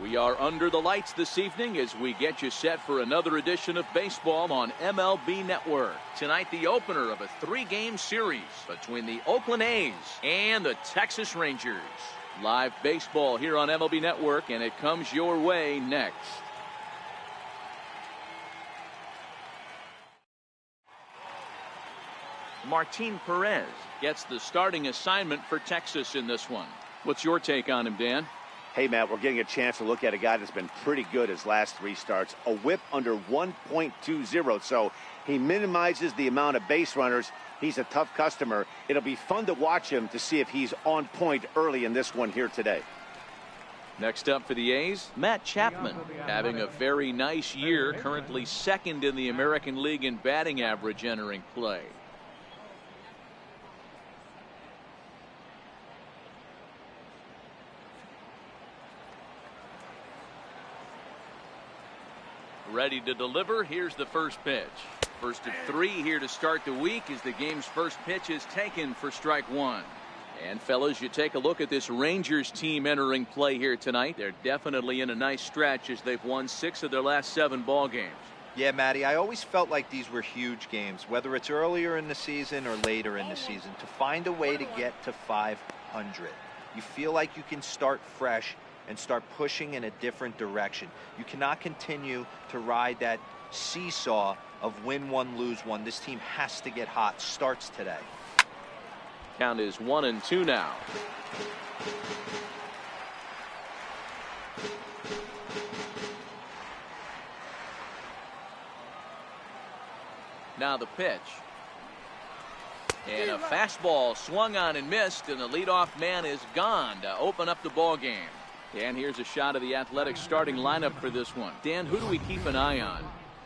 We are under the lights this evening as we get you set for another edition of baseball on MLB Network. Tonight, the opener of a 3-game series between the Oakland A's and the Texas Rangers. Live baseball here on MLB Network, and it comes your way next. Martin Perez gets the starting assignment for Texas in this one. What's your take on him, Dan? Hey, Matt, we're getting a chance to look at a guy that's been pretty good his last 3 starts. A whip under 1.20, so he minimizes the amount of base runners. He's a tough customer. It'll be fun to watch him to see if he's on point early in this one here today. Next up for the A's, Matt Chapman, having a very nice year, currently second in the American League in batting average entering play. Ready to deliver. Here's the first pitch. First of 3 here to start the week as the game's first pitch is taken for strike 1. And fellas, you take a look at this Rangers team entering play here tonight. They're definitely in a nice stretch as they've won 6 of their last 7 ball games. Yeah, Matty, I always felt like these were huge games, whether it's earlier in the season or later in the season. To find a way to get to 500, you feel like you can start fresh and start pushing in a different direction. You cannot continue to ride that seesaw of win one, lose one. This team has to get hot. Starts today. Count is 1-2 now. Now the pitch. And a fastball swung on and missed, and the leadoff man is gone to open up the ball game. And here's a shot of the Athletics starting lineup for this one. Dan, who do we keep an eye on?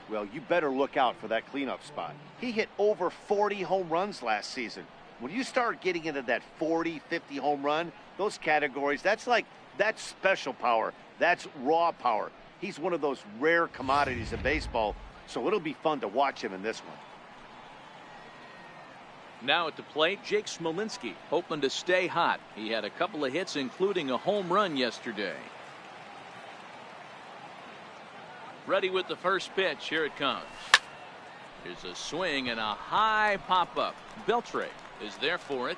Well, you better look out for that cleanup spot. He hit over 40 home runs last season. When you start getting into that 40, 50 home run, those categories, that's special power. That's raw power. He's one of those rare commodities in baseball, so it'll be fun to watch him in this one. Now at the plate, Jake Smolinski, hoping to stay hot. He had a couple of hits, including a home run yesterday. Ready with the first pitch. Here it comes. Here's a swing and a high pop-up. Beltre is there for it.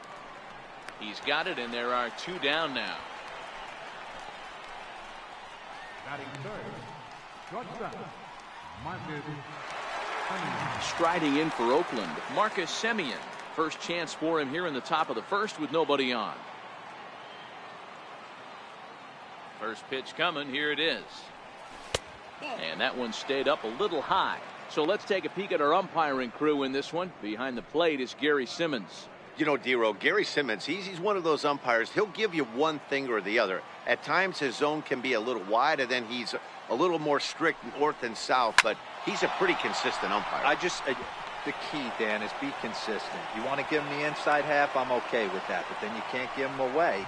He's got it, and there are 2 down now. Striding in for Oakland, Marcus Semien. First chance for him here in the top of the first with nobody on. First pitch coming. Here it is. And that one stayed up a little high. So let's take a peek at our umpiring crew in this one. Behind the plate is Gary Simmons. You know, Dero, Gary Simmons, he's one of those umpires. He'll give you one thing or the other. At times his zone can be a little wide, and then he's a little more strict north and south, but he's a pretty consistent umpire. The key, Dan, is be consistent. You want to give him the inside half, I'm okay with that, but then you can't give him away.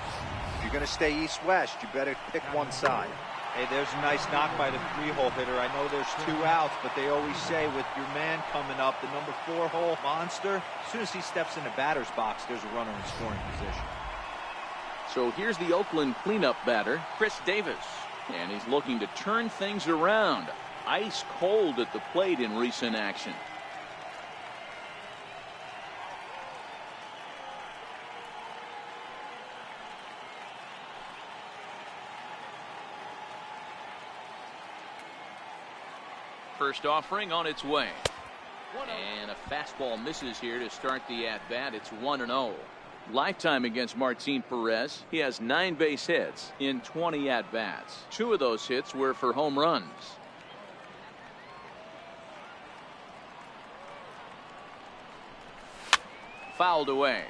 If you're going to stay east-west, you better pick one side. Hey, there's a nice knock by the 3-hole hitter. I know there's 2 outs, but they always say with your man coming up, the number 4-hole monster, as soon as he steps in the batter's box, there's a runner in scoring position. So here's the Oakland cleanup batter, Chris Davis. And he's looking to turn things around. Ice cold at the plate in recent action. First offering on its way. And a fastball misses here to start the at-bat. It's 1-0. Lifetime against Martin Perez. He has 9 base hits in 20 at-bats. 2 of those hits were for home runs. Fouled away.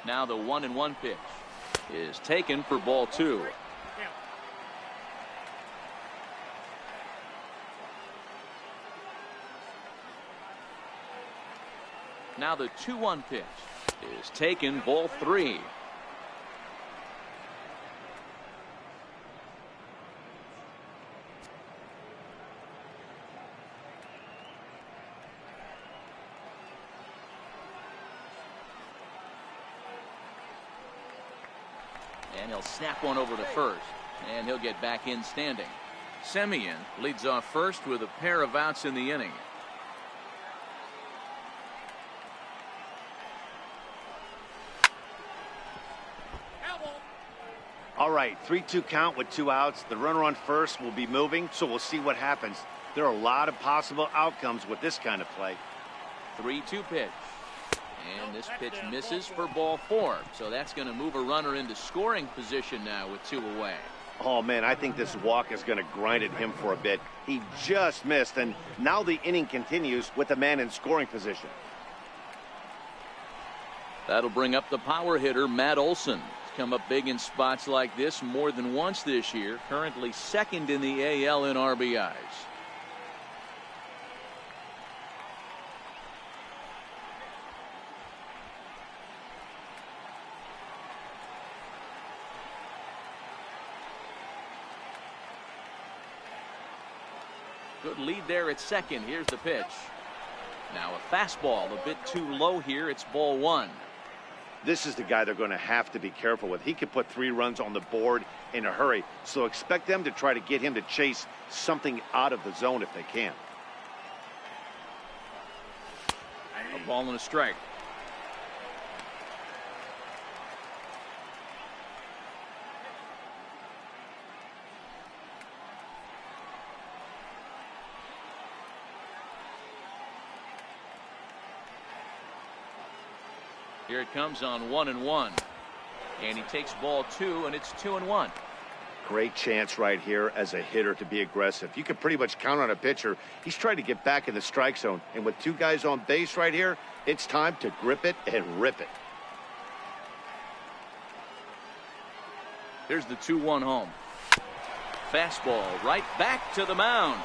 Now the 1-1 pitch is taken for ball 2. Now the 2-1 pitch is taken, ball 3. And he'll snap one over to first. And he'll get back in standing. Semien leads off first with a pair of outs in the inning. All right, 3-2 count with 2 outs. The runner on first will be moving, so we'll see what happens. There are a lot of possible outcomes with this kind of play. 3-2 pitch. And this pitch misses for ball 4. So that's going to move a runner into scoring position now with 2 away. Oh, man, I think this walk is going to grind at him for a bit. He just missed, and now the inning continues with the man in scoring position. That'll bring up the power hitter, Matt Olson. He's come up big in spots like this more than once this year. Currently second in the AL in RBIs. Good lead there at second. Here's the pitch. Now a fastball a bit too low here. It's ball 1. This is the guy they're going to have to be careful with. He could put 3 runs on the board in a hurry. So expect them to try to get him to chase something out of the zone if they can. A ball and a strike. Here it comes on 1-1. And he takes ball 2, and it's 2-1. Great chance right here as a hitter to be aggressive. You can pretty much count on a pitcher. He's trying to get back in the strike zone. And with 2 guys on base right here, it's time to grip it and rip it. Here's the 2-1 home. Fastball right back to the mound.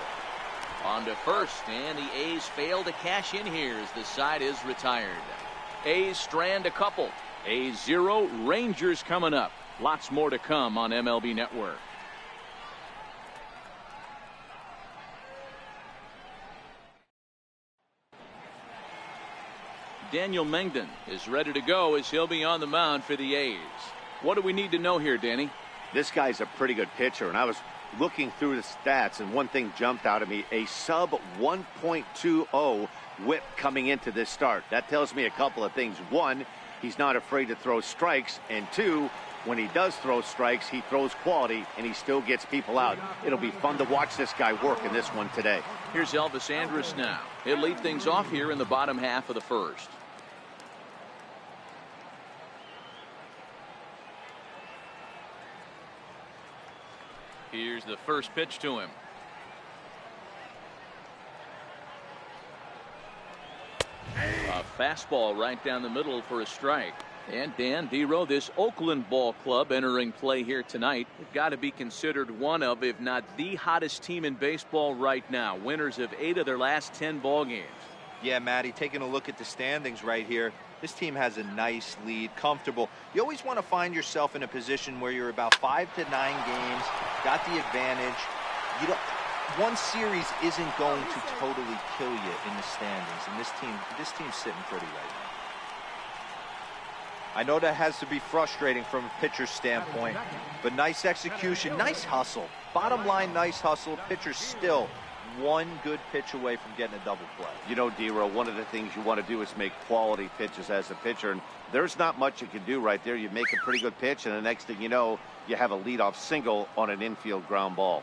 On to first, and the A's fail to cash in here as the side is retired. A's strand a couple. A's 0, Rangers coming up. Lots more to come on MLB Network. Daniel Mengden is ready to go as he'll be on the mound for the A's. What do we need to know here, Danny? This guy's a pretty good pitcher, and I was looking through the stats, and one thing jumped out at me, a sub 1.20 whip coming into this start. That tells me a couple of things. 1, he's not afraid to throw strikes, and 2, when he does throw strikes, he throws quality, and he still gets people out. It'll be fun to watch this guy work in this one today. Here's Elvis Andrus now. He'll lead things off here in the bottom half of the first. Here's the first pitch to him. A fastball right down the middle for a strike. And Dan Dero, this Oakland ball club entering play here tonight, they've got to be considered one of, if not the hottest team in baseball right now. Winners of 8 of their last 10 ball games. Yeah, Matty, taking a look at the standings right here, this team has a nice lead, comfortable. You always want to find yourself in a position where you're about 5 to 9 games, got the advantage. You don't. One series isn't going to totally kill you in the standings, and this team's sitting pretty right now. I know that has to be frustrating from a pitcher's standpoint, but nice execution, nice hustle. Bottom line, nice hustle. Pitcher's still one good pitch away from getting a double play. You know, Dero, one of the things you want to do is make quality pitches as a pitcher, and there's not much you can do right there. You make a pretty good pitch, and the next thing you know, you have a leadoff single on an infield ground ball.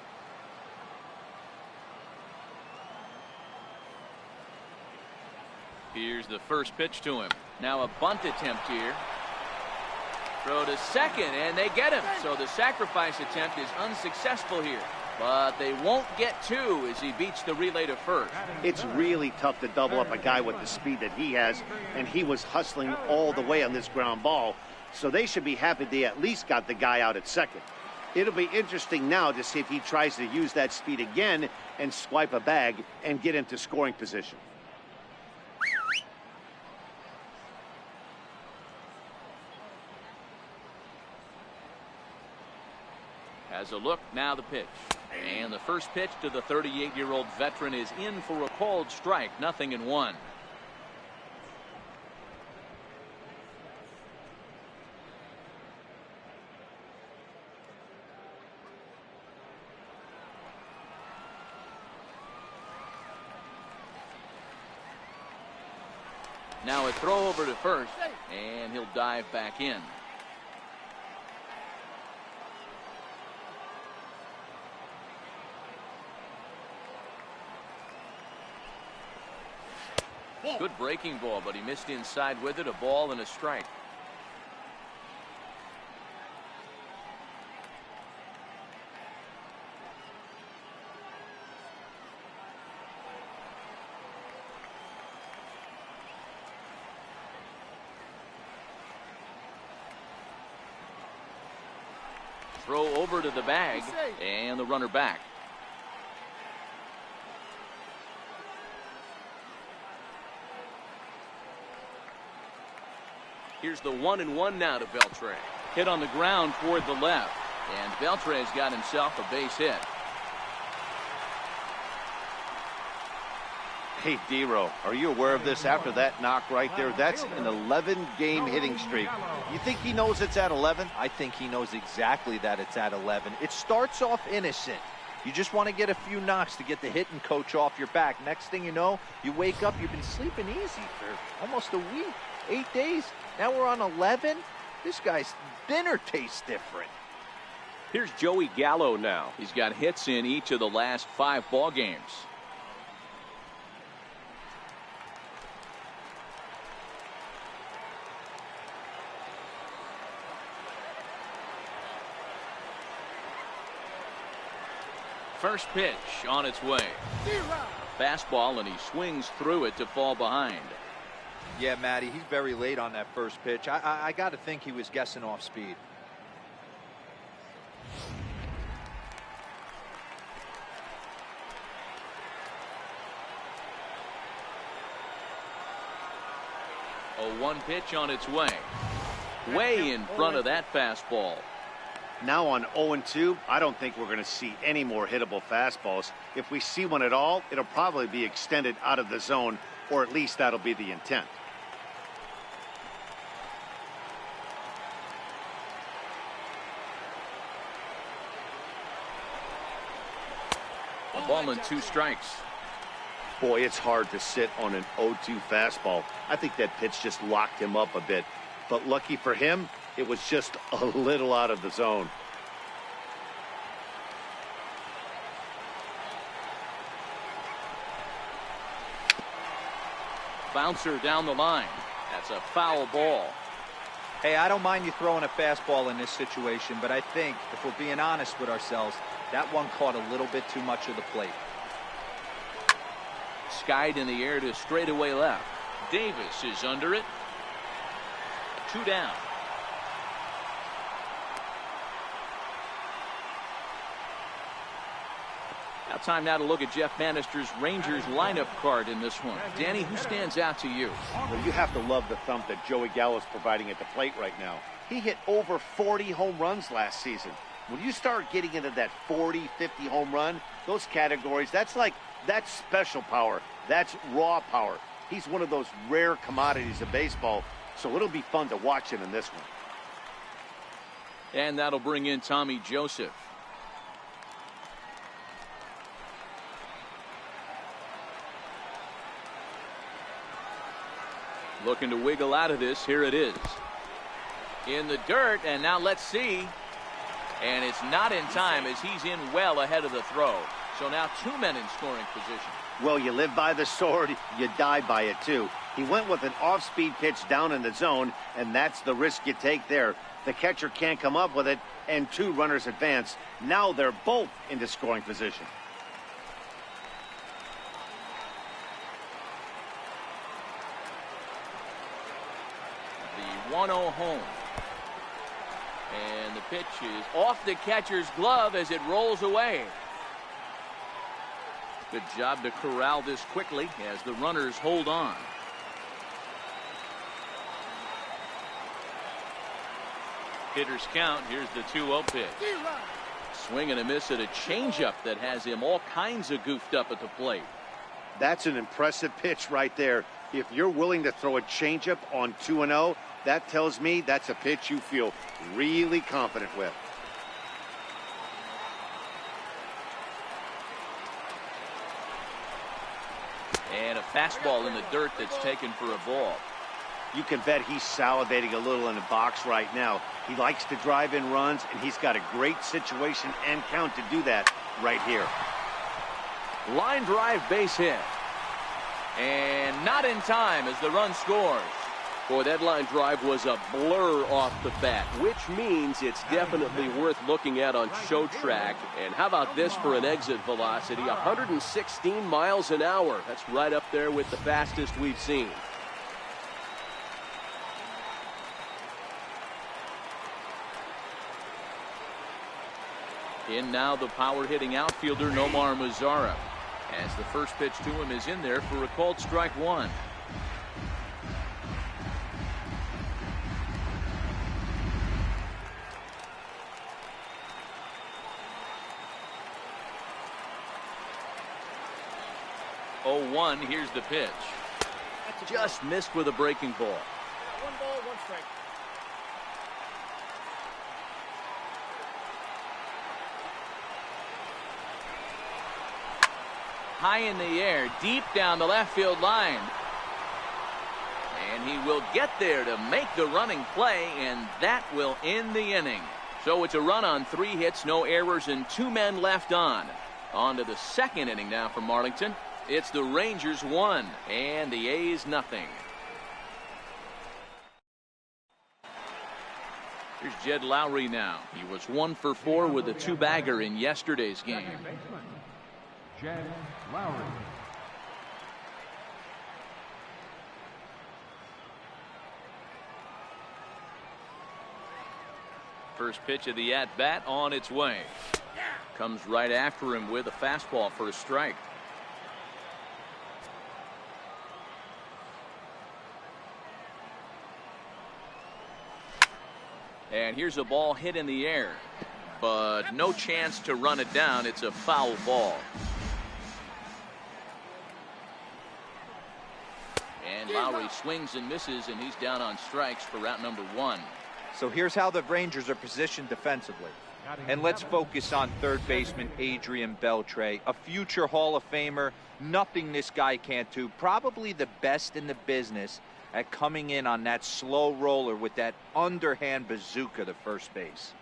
Here's the first pitch to him. Now a bunt attempt here. Throw to second, and they get him. So the sacrifice attempt is unsuccessful here. But they won't get 2 as he beats the relay to first. It's really tough to double up a guy with the speed that he has, and he was hustling all the way on this ground ball. So they should be happy they at least got the guy out at second. It'll be interesting now to see if he tries to use that speed again and swipe a bag and get into scoring position. Has a look, now the pitch. And the first pitch to the 38-year-old veteran is in for a called strike, 0-1. Now a throw over to first, and he'll dive back in. Good breaking ball, but he missed inside with it. A ball and a strike. Throw over to the bag, and the runner back. Here's the 1-1 now to Beltre. Hit on the ground toward the left, and Beltre's got himself a base hit. Hey, D-Row, are you aware of this after that knock right there? That's an 11-game hitting streak. You think he knows it's at 11? I think he knows exactly that it's at 11. It starts off innocent. You just want to get a few knocks to get the hitting coach off your back. Next thing you know, you wake up, you've been sleeping easy for almost a week, 8 days. Now we're on 11. This guy's dinner tastes different. Here's Joey Gallo now. He's got hits in each of the last 5 ball games. First pitch on its way. Fastball, and he swings through it to fall behind. Yeah, Matty, he's very late on that first pitch. I got to think he was guessing off speed. A 1 pitch on its way. Way in front of that fastball. Now on 0-2, I don't think we're going to see any more hittable fastballs. If we see one at all, it'll probably be extended out of the zone, or at least that'll be the intent. A ball and 2 strikes. Boy, it's hard to sit on an 0-2 fastball. I think that pitch just locked him up a bit. But lucky for him, it was just a little out of the zone. Bouncer down the line. That's a foul ball. Hey, I don't mind you throwing a fastball in this situation, but I think, if we're being honest with ourselves, that one caught a little bit too much of the plate. Skied in the air to straightaway left. Davis is under it. 2 down. Now time now to look at Jeff Bannister's Rangers lineup card in this one. Danny, who stands out to you? Well, you have to love the thump that Joey Gallo's providing at the plate right now. He hit over 40 home runs last season. When you start getting into that 40, 50 home run, those categories, that's special power. That's raw power. He's one of those rare commodities of baseball, so it'll be fun to watch him in this one. And that'll bring in Tommy Joseph. Looking to wiggle out of this. Here it is. In the dirt, and now let's see. And it's not in time as he's in well ahead of the throw. So now 2 men in scoring position. Well, you live by the sword, you die by it too. He went with an off-speed pitch down in the zone, and that's the risk you take there. The catcher can't come up with it, and 2 runners advance. Now they're both into scoring position. The 1-0 home. And the pitch is off the catcher's glove as it rolls away. Good job to corral this quickly as the runners hold on. Hitters count. Here's the 2-0 pitch. Swing and a miss at a changeup that has him all kinds of goofed up at the plate. That's an impressive pitch right there. If you're willing to throw a changeup on 2-0, that tells me that's a pitch you feel really confident with. And a fastball in the dirt that's taken for a ball. You can bet he's salivating a little in the box right now. He likes to drive in runs, and he's got a great situation and count to do that right here. Line drive base hit. And not in time as the run scores. Boy, that line drive was a blur off the bat, which means it's definitely worth looking at on show track. And how about this for an exit velocity? 116 miles an hour. That's right up there with the fastest we've seen. In now the power-hitting outfielder Nomar Mazara, as the first pitch to him is in there for a called strike one. Oh, 1, here's the pitch. Just missed with a breaking ball. 1 ball, 1 strike. High in the air, deep down the left field line. And he will get there to make the running play, and that will end the inning. So it's a run on 3 hits, no errors, and 2 men left on. On to the second inning now for Marlington. It's the Rangers 1 and the A's nothing. Here's Jed Lowry now. He was 1 for 4 with a 2-bagger in yesterday's game. Jed Lowry. First pitch of the at-bat on its way. Comes right after him with a fastball for a strike. And here's a ball hit in the air, but no chance to run it down. It's a foul ball. And Lowry swings and misses, and he's down on strikes for route number 1. So here's how the Rangers are positioned defensively. And let's focus on third baseman Adrian Beltre, a future Hall of Famer. Nothing this guy can't do. Probably the best in the business at coming in on that slow roller with that underhand bazooka to first base.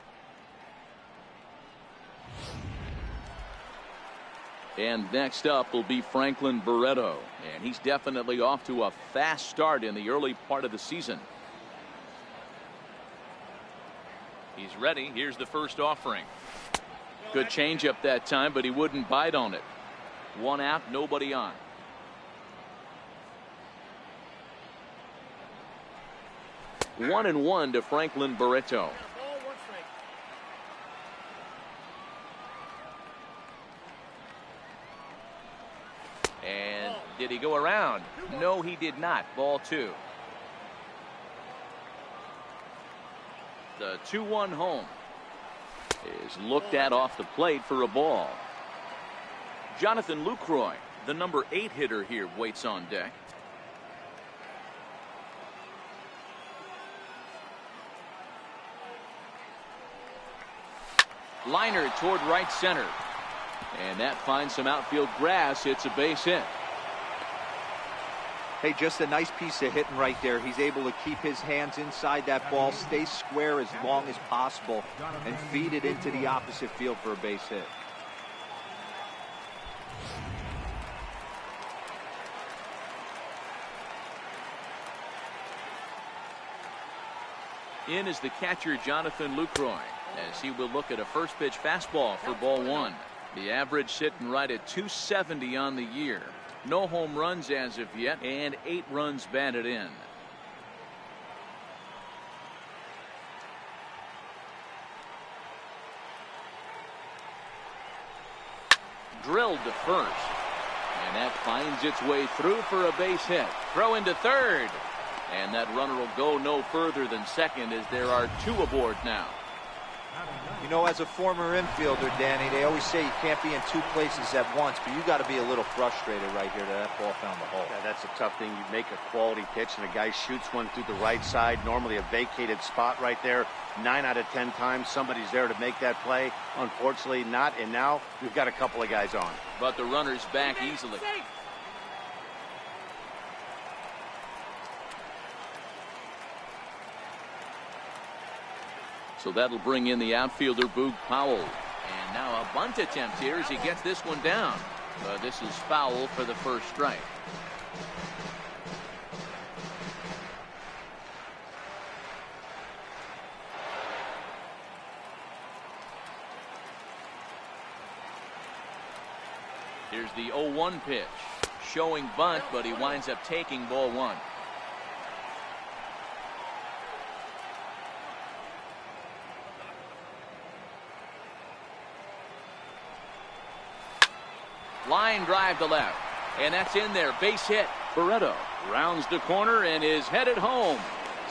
And next up will be Franklin Barreto, and he's definitely off to a fast start in the early part of the season. He's ready. Here's the first offering. Good changeup that time, but he wouldn't bite on it. 1 out, nobody on. One and 1 to Franklin Barreto. And did he go around? No, he did not. Ball 2. The 2-1 home is looked at off the plate for a ball. Jonathan Lucroy, the number 8 hitter here, waits on deck. Liner toward right center. And that finds some outfield grass. It's a base hit. Hey, just a nice piece of hitting right there. He's able to keep his hands inside that ball, stay square as long as possible, and feed it into the opposite field for a base hit. In is the catcher, Jonathan Lucroy, as he will look at a first pitch fastball for ball 1. The average sitting right at 270 on the year. No home runs as of yet, and 8 runs batted in. Drilled to first, and that finds its way through for a base hit. Throw into third, and that runner will go no further than second as there are 2 aboard now. You know, as a former infielder, Danny, they always say you can't be in 2 places at once, but you got to be a little frustrated right here that that ball found the hole. Yeah, that's a tough thing. You make a quality pitch and a guy shoots one through the right side, normally a vacated spot right there. 9 out of 10 times somebody's there to make that play. Unfortunately not, and now we've got a couple of guys on. But the runner's back easily. So that'll bring in the outfielder, Boog Powell. And now a bunt attempt here as he gets this one down. This is foul for the first strike. Here's the 0-1 pitch. Showing bunt, but he winds up taking ball one. Line drive to left. And that's in there. Base hit. Barreto rounds the corner and is headed home.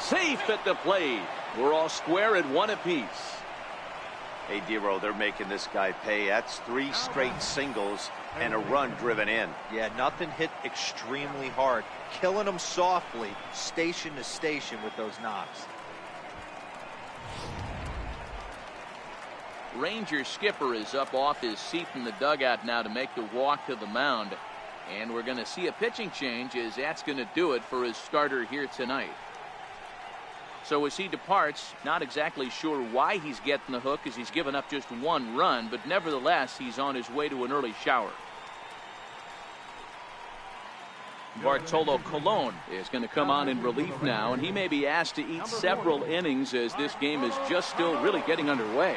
Safe at the plate. We're all square at one apiece. Hey, Dero, they're making this guy pay. That's 3 straight singles and a run driven in. Yeah, nothing hit extremely hard. Killing them softly, station to station with those knocks. Ranger skipper is up off his seat in the dugout now to make the walk to the mound. And we're going to see a pitching change as that's going to do it for his starter here tonight. So as he departs, not exactly sure why he's getting the hook as he's given up just 1 run, but nevertheless he's on his way to an early shower. Bartolo Colon is going to come on in relief now, and he may be asked to eat several innings as this game is just still really getting underway.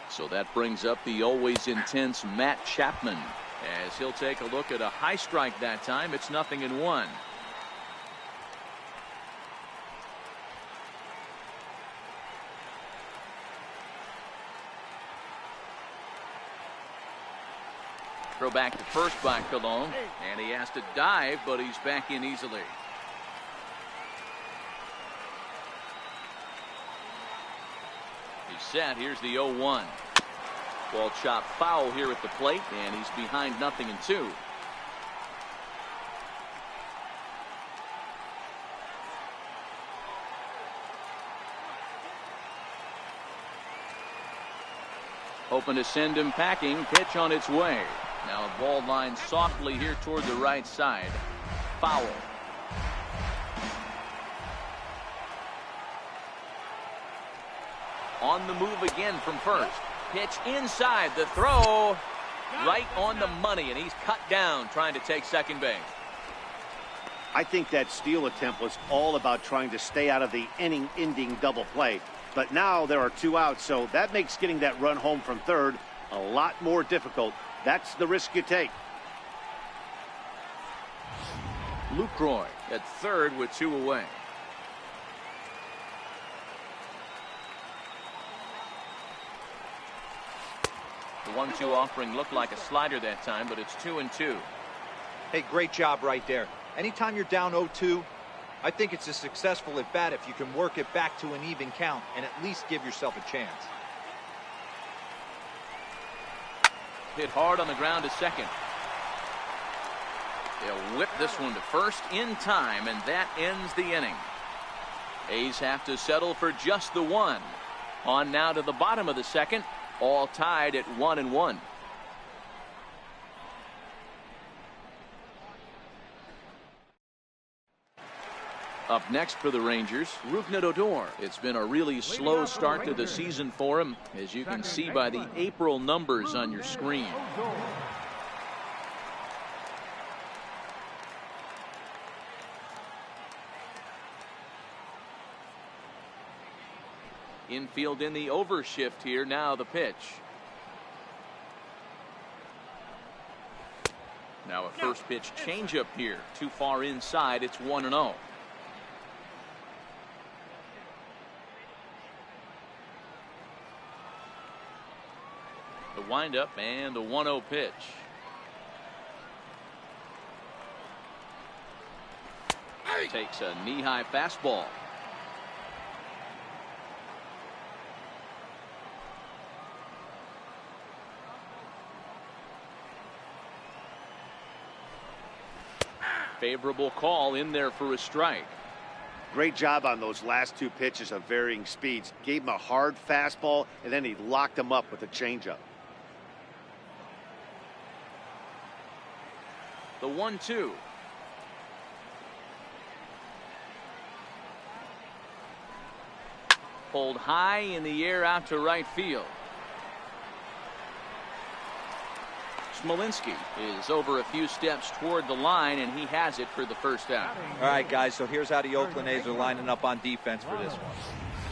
So that brings up the always intense Matt Chapman as he'll take a look at a high strike that time. It's 0-1. Throw back to first by Colon, and he has to dive, but he's back in easily. He's set. Here's the 0-1. Ball chopped foul here at the plate, and he's behind 0-2. Hoping to send him packing. Pitch on its way. Now a ball line softly here toward the right side. Foul. On the move again from first. Pitch inside. The throw right on the money, and he's cut down trying to take second base. I think that steal attempt was all about trying to stay out of the inning-ending double play. But now there are 2 outs, so that makes getting that run home from third a lot more difficult. That's the risk you take. Lucroy at third with 2 away. The 1-2 offering looked like a slider that time, but it's 2-2. Hey, great job right there. Anytime you're down 0-2, I think it's a successful at bat if you can work it back to an even count and at least give yourself a chance. Hit hard on the ground to second. They'll whip this one to first in time, and that ends the inning. A's have to settle for just the 1. On now to the bottom of the second, all tied at 1-1. Up next for the Rangers, Rougned Odor. It's been a really slow start to the season for him, as you can see by the April numbers on your screen. Infield in the overshift here. Now the pitch. Now a first pitch changeup here. Too far inside. It's 1-0. The windup and the 1-0 pitch. Takes a knee-high fastball. Favorable call in there for a strike. Great job on those last 2 pitches of varying speeds. Gave him a hard fastball, and then he locked him up with a changeup. The 1-2. Pulled high in the air out to right field. Smolinski is over a few steps toward the line, and he has it for the first out. All right, guys, so here's how the Oakland A's are lining up on defense for this one.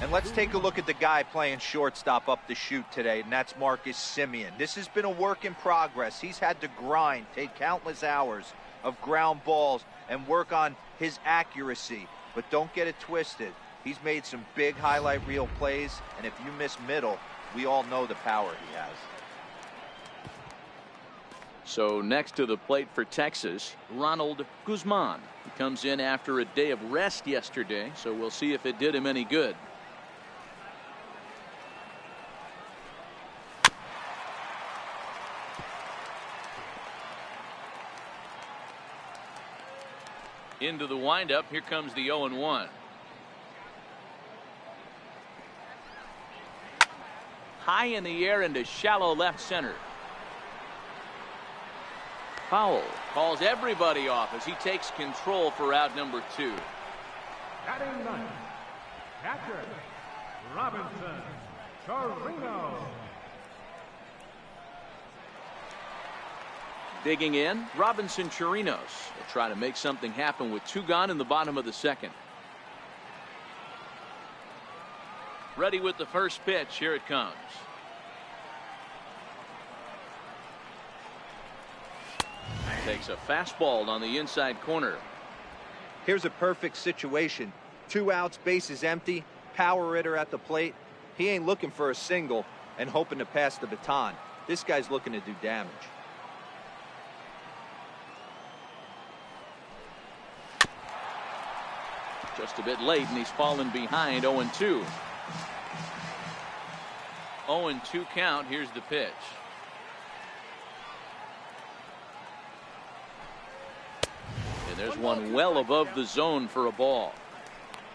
And let's take a look at the guy playing shortstop up the chute today, and that's Marcus Semien. This has been a work in progress. He's had to grind, take countless hours of ground balls, and work on his accuracy. But don't get it twisted. He's made some big highlight reel plays, and if you miss middle, we all know the power he has. So next to the plate for Texas, Ronald Guzman. He comes in after a day of rest yesterday, so we'll see if it did him any good. Into the windup, here comes the 0-1. High in the air into shallow left center. Powell calls everybody off as he takes control for out number 2. Batting ninth, catcher, Robinson Chirino. Digging in, Robinson Chirinos will try to make something happen with 2 gone in the bottom of the 2nd. Ready with the first pitch. Here it comes. Takes a fastball on the inside corner. Here's a perfect situation. 2 outs, bases empty, power hitter at the plate. He ain't looking for a single and hoping to pass the baton. This guy's looking to do damage. Just a bit late, and he's fallen behind. 0-2. 0-2 count. Here's the pitch. And there's one well above the zone for a ball.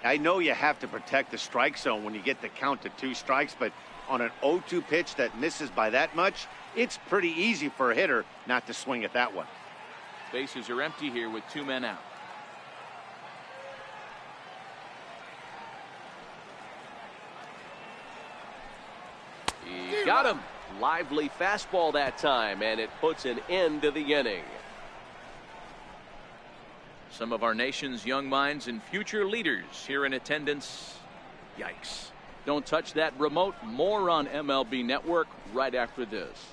I know you have to protect the strike zone when you get the count to 2 strikes, but on an 0-2 pitch that misses by that much, it's pretty easy for a hitter not to swing at that one. Bases are empty here with 2 men out. He got him. Lively fastball that time, and it puts an end to the inning. Some of our nation's young minds and future leaders here in attendance. Yikes. Don't touch that remote. More on MLB Network right after this.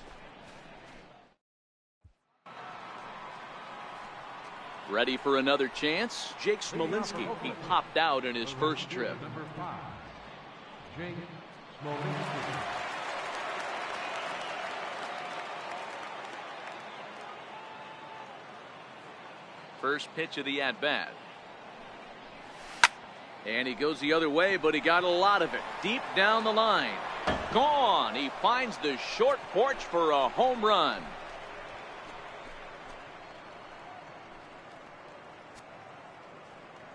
Ready for another chance? Jake Smolinski. He popped out in his first trip. Number 5, Jake Smolinski. First pitch of the at-bat. And he goes the other way, but he got a lot of it. Deep down the line. Gone. He finds the short porch for a home run.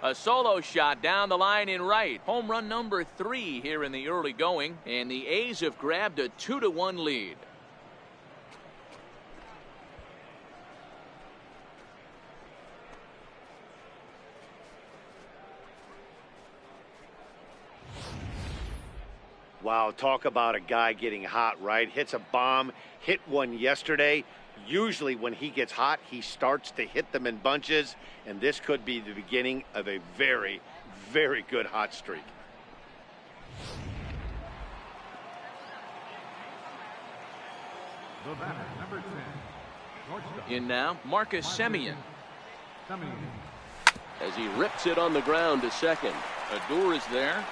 A solo shot down the line in right. Home run number 3 here in the early going. And the A's have grabbed a 2-1 lead. Wow, talk about a guy getting hot, right? Hits a bomb, hit one yesterday. Usually when he gets hot, he starts to hit them in bunches, and this could be the beginning of a very, very good hot streak. The batter, number 10, shortstop. In now, Marcus Semien. Semien. As he rips it on the ground to second. Adur is there.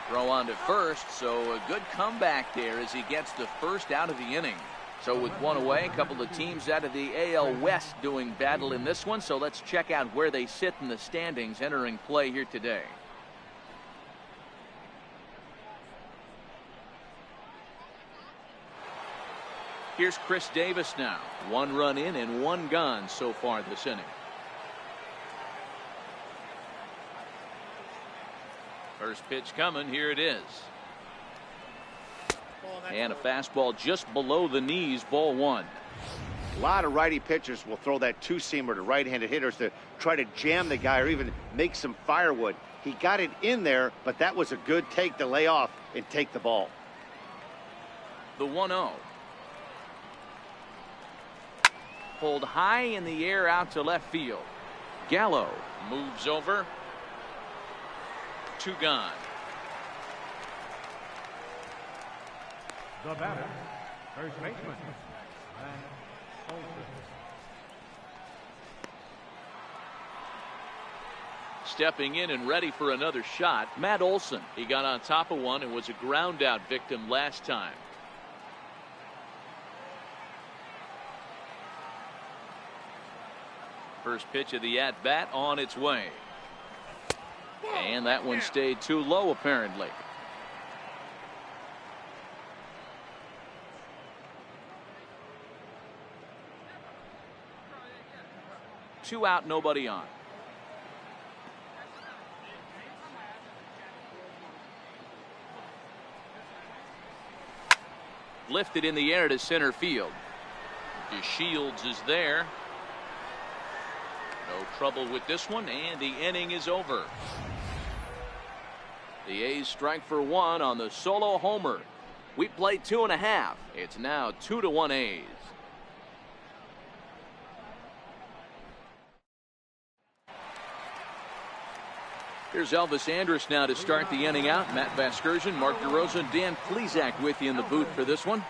Throw on to first, so a good comeback there as he gets the first out of the inning. So with 1 away, a couple of teams out of the AL West doing battle in this one. So let's check out where they sit in the standings entering play here today. Here's Chris Davis now. 1 run in and 1 gone so far this inning. First pitch coming. Here it is. And a fastball just below the knees. Ball one. A lot of righty pitchers will throw that two-seamer to right-handed hitters to try to jam the guy or even make some firewood. He got it in there, but that was a good take to lay off and take the ball. The 1-0. Pulled high in the air out to left field. Gallo moves over. 2 gone. The batter, first baseman, Matt Olson. Stepping in and ready for another shot, Matt Olson. He got on top of one and was a ground out victim last time. First pitch of the at-bat on its way. And that one stayed too low, apparently. Two out, nobody on. Lifted in the air to center field. DeShields is there. No trouble with this one, and the inning is over. The A's strike for 1 on the solo homer. We played 2.5. It's now 2-1 A's. Here's Elvis Andrus now to start the inning out. Matt Vasgersian, Mark DeRosa, and Dan Plesac with you in the booth for this one.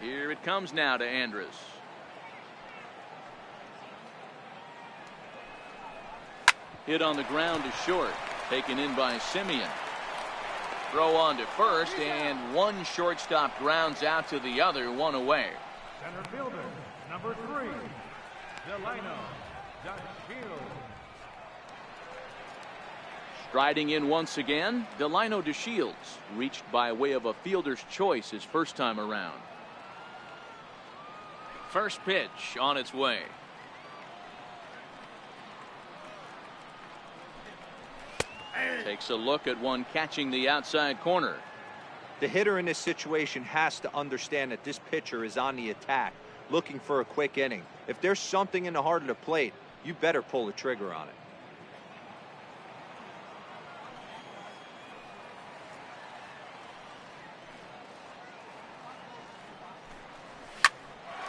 Here it comes now to Andrus. Hit on the ground to short. Taken in by Simeon. Throw on to first, and one shortstop grounds out to the other, 1 away. Center fielder, number 3, Delino DeShields. Striding in once again, Delino DeShields, reached by way of a fielder's choice his first time around. First pitch on its way. Takes a look at one catching the outside corner. The hitter in this situation has to understand that this pitcher is on the attack, looking for a quick inning. If there's something in the heart of the plate, you better pull the trigger on it.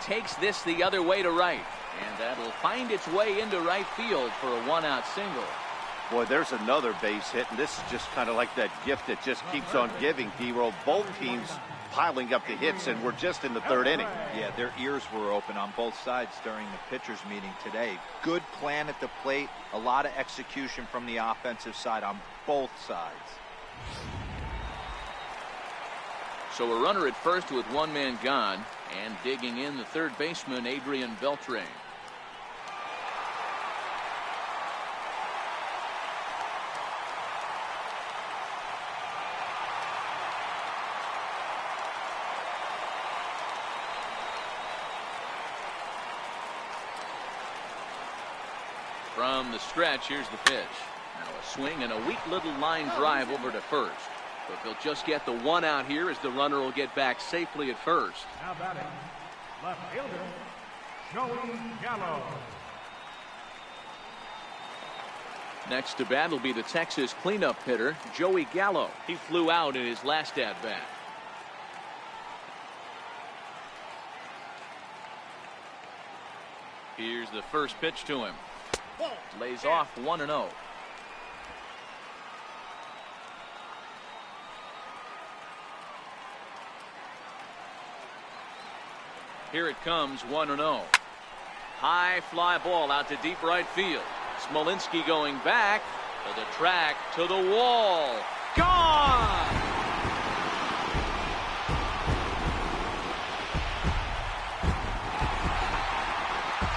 Takes this the other way to right, and that'll find its way into right field for a 1-out single. Boy, there's another base hit, and this is just kind of like that gift that just keeps on giving, D-Roll. Both teams piling up the hits, and we're just in the 3rd inning. Yeah, their ears were open on both sides during the pitchers meeting today. Good plan at the plate, a lot of execution from the offensive side on both sides. So a runner at first with 1 man gone, and digging in the third baseman, Adrian Beltre. From the stretch, here's the pitch. Now a swing and a weak little line drive over to first. But they'll just get the 1 out here as the runner will get back safely at first. Now batting, left fielder, Joey Gallo. Next to bat will be the Texas cleanup hitter, Joey Gallo. He flew out in his last at-bat. Here's the first pitch to him. Lays off 1-0. Here it comes, 1-0. High fly ball out to deep right field. Smolinski going back to the track, to the wall. Gone!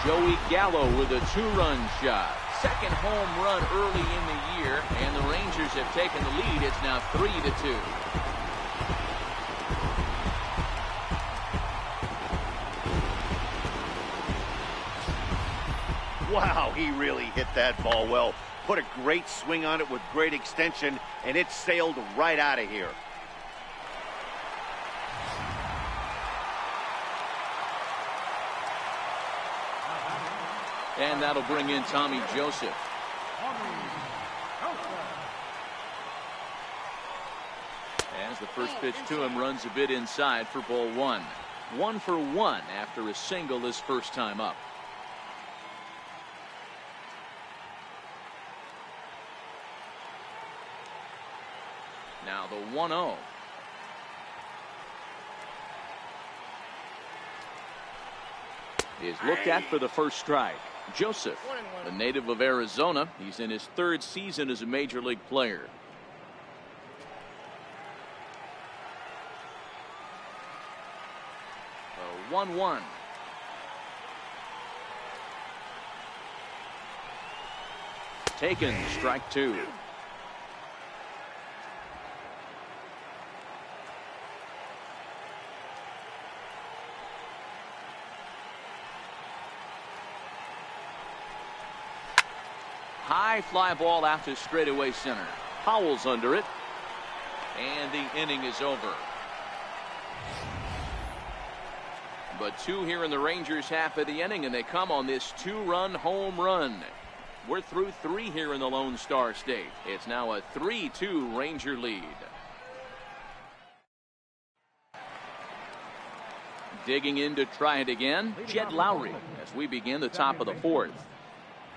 Joey Gallo with a 2-run shot. Second home run early in the year, and the Rangers have taken the lead. It's now 3-2. Wow, he really hit that ball well. Put a great swing on it with great extension, and it sailed right out of here. And that'll bring in Tommy Joseph. As the first pitch to him runs a bit inside for ball one. 1 for 1 after a single his first time up. Now the 1-0. Is looked at for the first strike. Joseph, a native of Arizona. He's in his 3rd season as a major league player. A 1-1. Taken, strike 2. High fly ball out to straightaway center. Powell's under it. And the inning is over. But 2 here in the Rangers half of the inning, and they come on this 2-run home run. We're through 3 here in the Lone Star State. It's now a 3-2 Ranger lead. Digging in to try it again, Jed Lowry, as we begin the top of the 4th.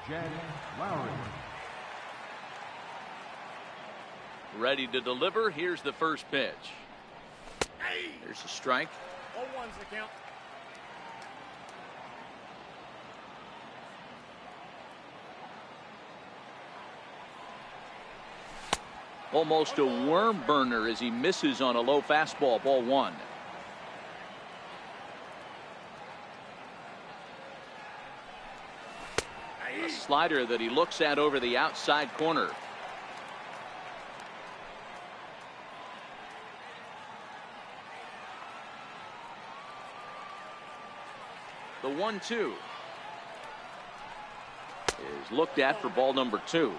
Jed Lowry. Ready to deliver. Here's the first pitch. There's a strike. 0-1's the count. Almost a worm burner as he misses on a low fastball. Ball 1. A slider that he looks at over the outside corner. The 1-2 is looked at for ball number 2.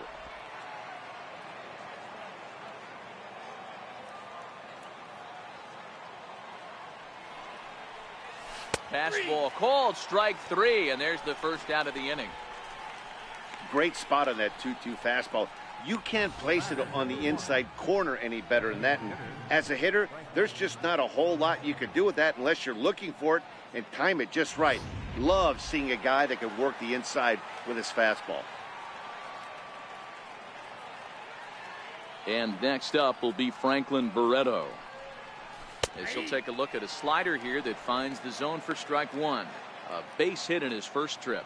Fastball called, strike 3, and there's the first out of the inning. Great spot on that 2-2 fastball. You can't place it on the inside corner any better than that. And as a hitter, there's just not a whole lot you can do with that unless you're looking for it and time it just right. Love seeing a guy that can work the inside with his fastball. And next up will be Franklin Barreto. As he'll take a look at a slider here that finds the zone for strike 1. A base hit in his first trip.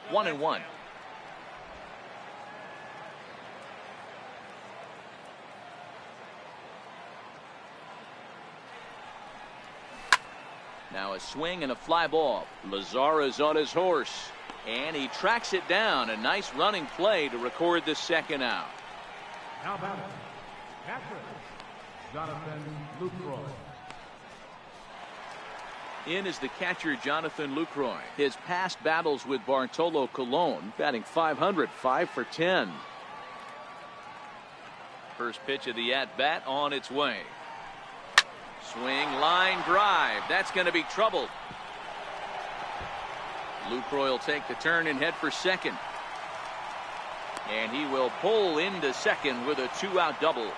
One and one. Now a swing and a fly ball. Lazara's on his horse, and he tracks it down. A nice running play to record the second out. Now batting, catcher, Jonathan Lucroy. In is the catcher, Jonathan Lucroy. His past battles with Bartolo Colon, batting .500, 5 for 10. First pitch of the at-bat on its way. Swing, line drive. That's going to be trouble. Lucroy will take the turn and head for second. And he will pull into second with a 2-out double.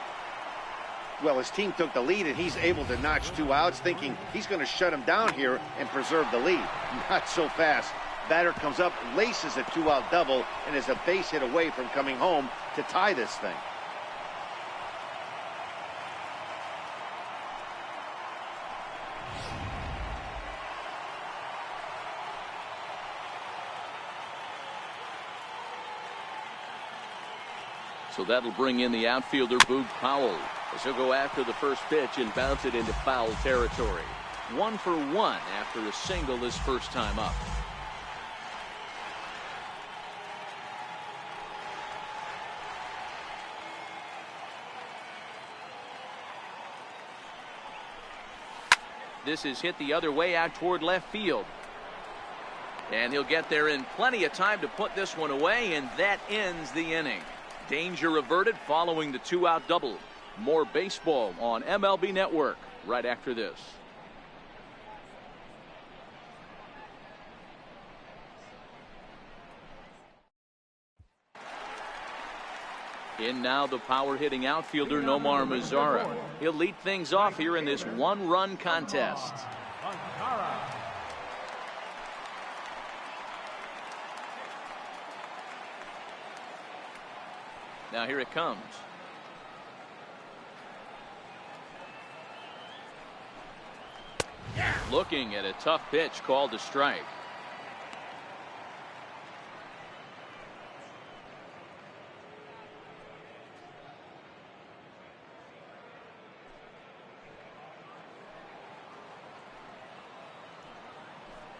Well, his team took the lead, and he's able to notch 2 outs, thinking he's going to shut him down here and preserve the lead. Not so fast. Batter comes up, laces a 2-out double, and is a base hit away from coming home to tie this thing. So that'll bring in the outfielder, Boog Powell, as he'll go after the first pitch and bounce it into foul territory. 1 for 1 after a single his first time up. this is hit the other way out toward left field. And he'll get there in plenty of time to put this one away, and that ends the inning. Danger averted following the 2-out double. More baseball on MLB Network right after this. In now the power-hitting outfielder Nomar Mazara. He'll lead things off here in this one-run contest. Now here it comes. Looking at a tough pitch called a strike.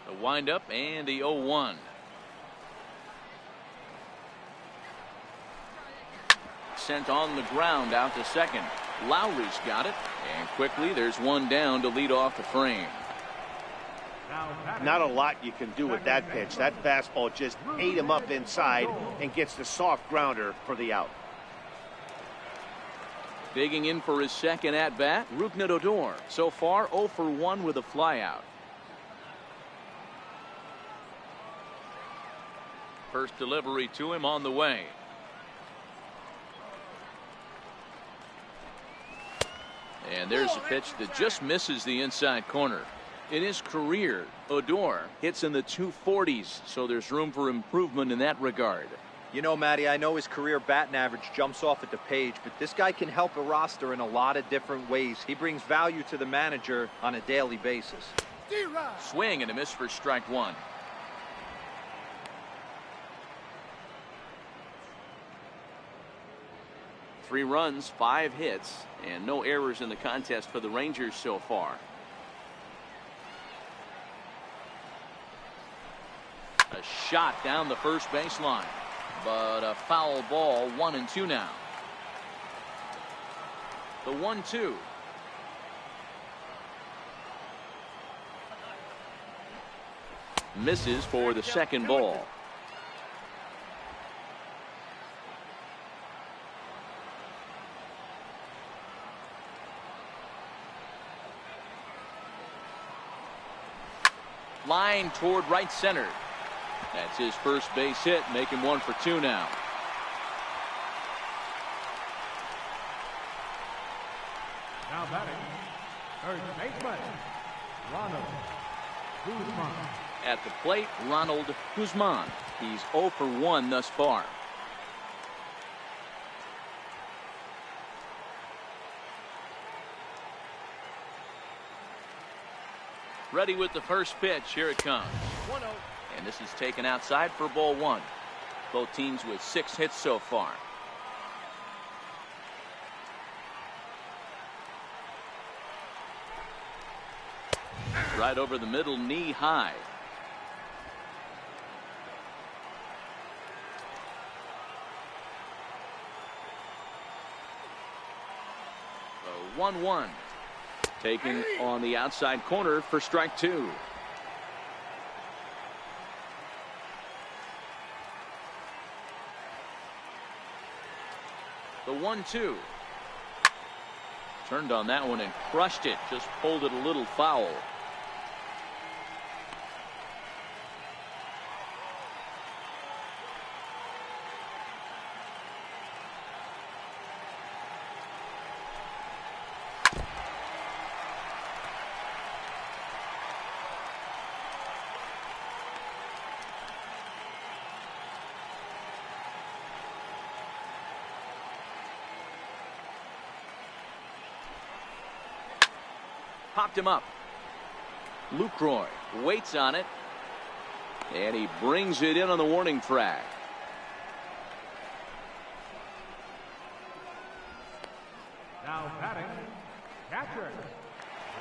The windup and the 0-1. Sent on the ground out to second. Lowry's got it, and quickly there's one down to lead off the frame. Not a lot you can do with that pitch. That fastball just ate him up inside and gets the soft grounder for the out. Digging in for his second at-bat, Rougned Odor. So far 0 for 1 with a flyout. First delivery to him on the way. And there's a pitch that just misses the inside corner. In his career, Odor hits in the 240s, so there's room for improvement in that regard. You know, Matty, I know his career batting average jumps off at the page, but this guy can help a roster in a lot of different ways. He brings value to the manager on a daily basis. Swing and a miss for strike one. Three runs, 5 hits, and no errors in the contest for the Rangers so far. A shot down the first baseline, but a foul ball. 1-2 now. The 1-2. Misses for the second ball. Line toward right center. That's his first base hit, making 1 for 2 now. Now batting, third baseman, Ronald Guzman. At the plate, Ronald Guzman. He's 0 for 1 thus far. Ready with the first pitch. Here it comes. 1-0. And this is taken outside for ball 1. Both teams with 6 hits so far. Right over the middle, knee high. The 1-1. Taken on the outside corner for strike 2. The 1-2. Turned on that one and crushed it. Just pulled it a little foul. Popped him up. Lucroy waits on it, and he brings it in on the warning track. Now batting, catcher,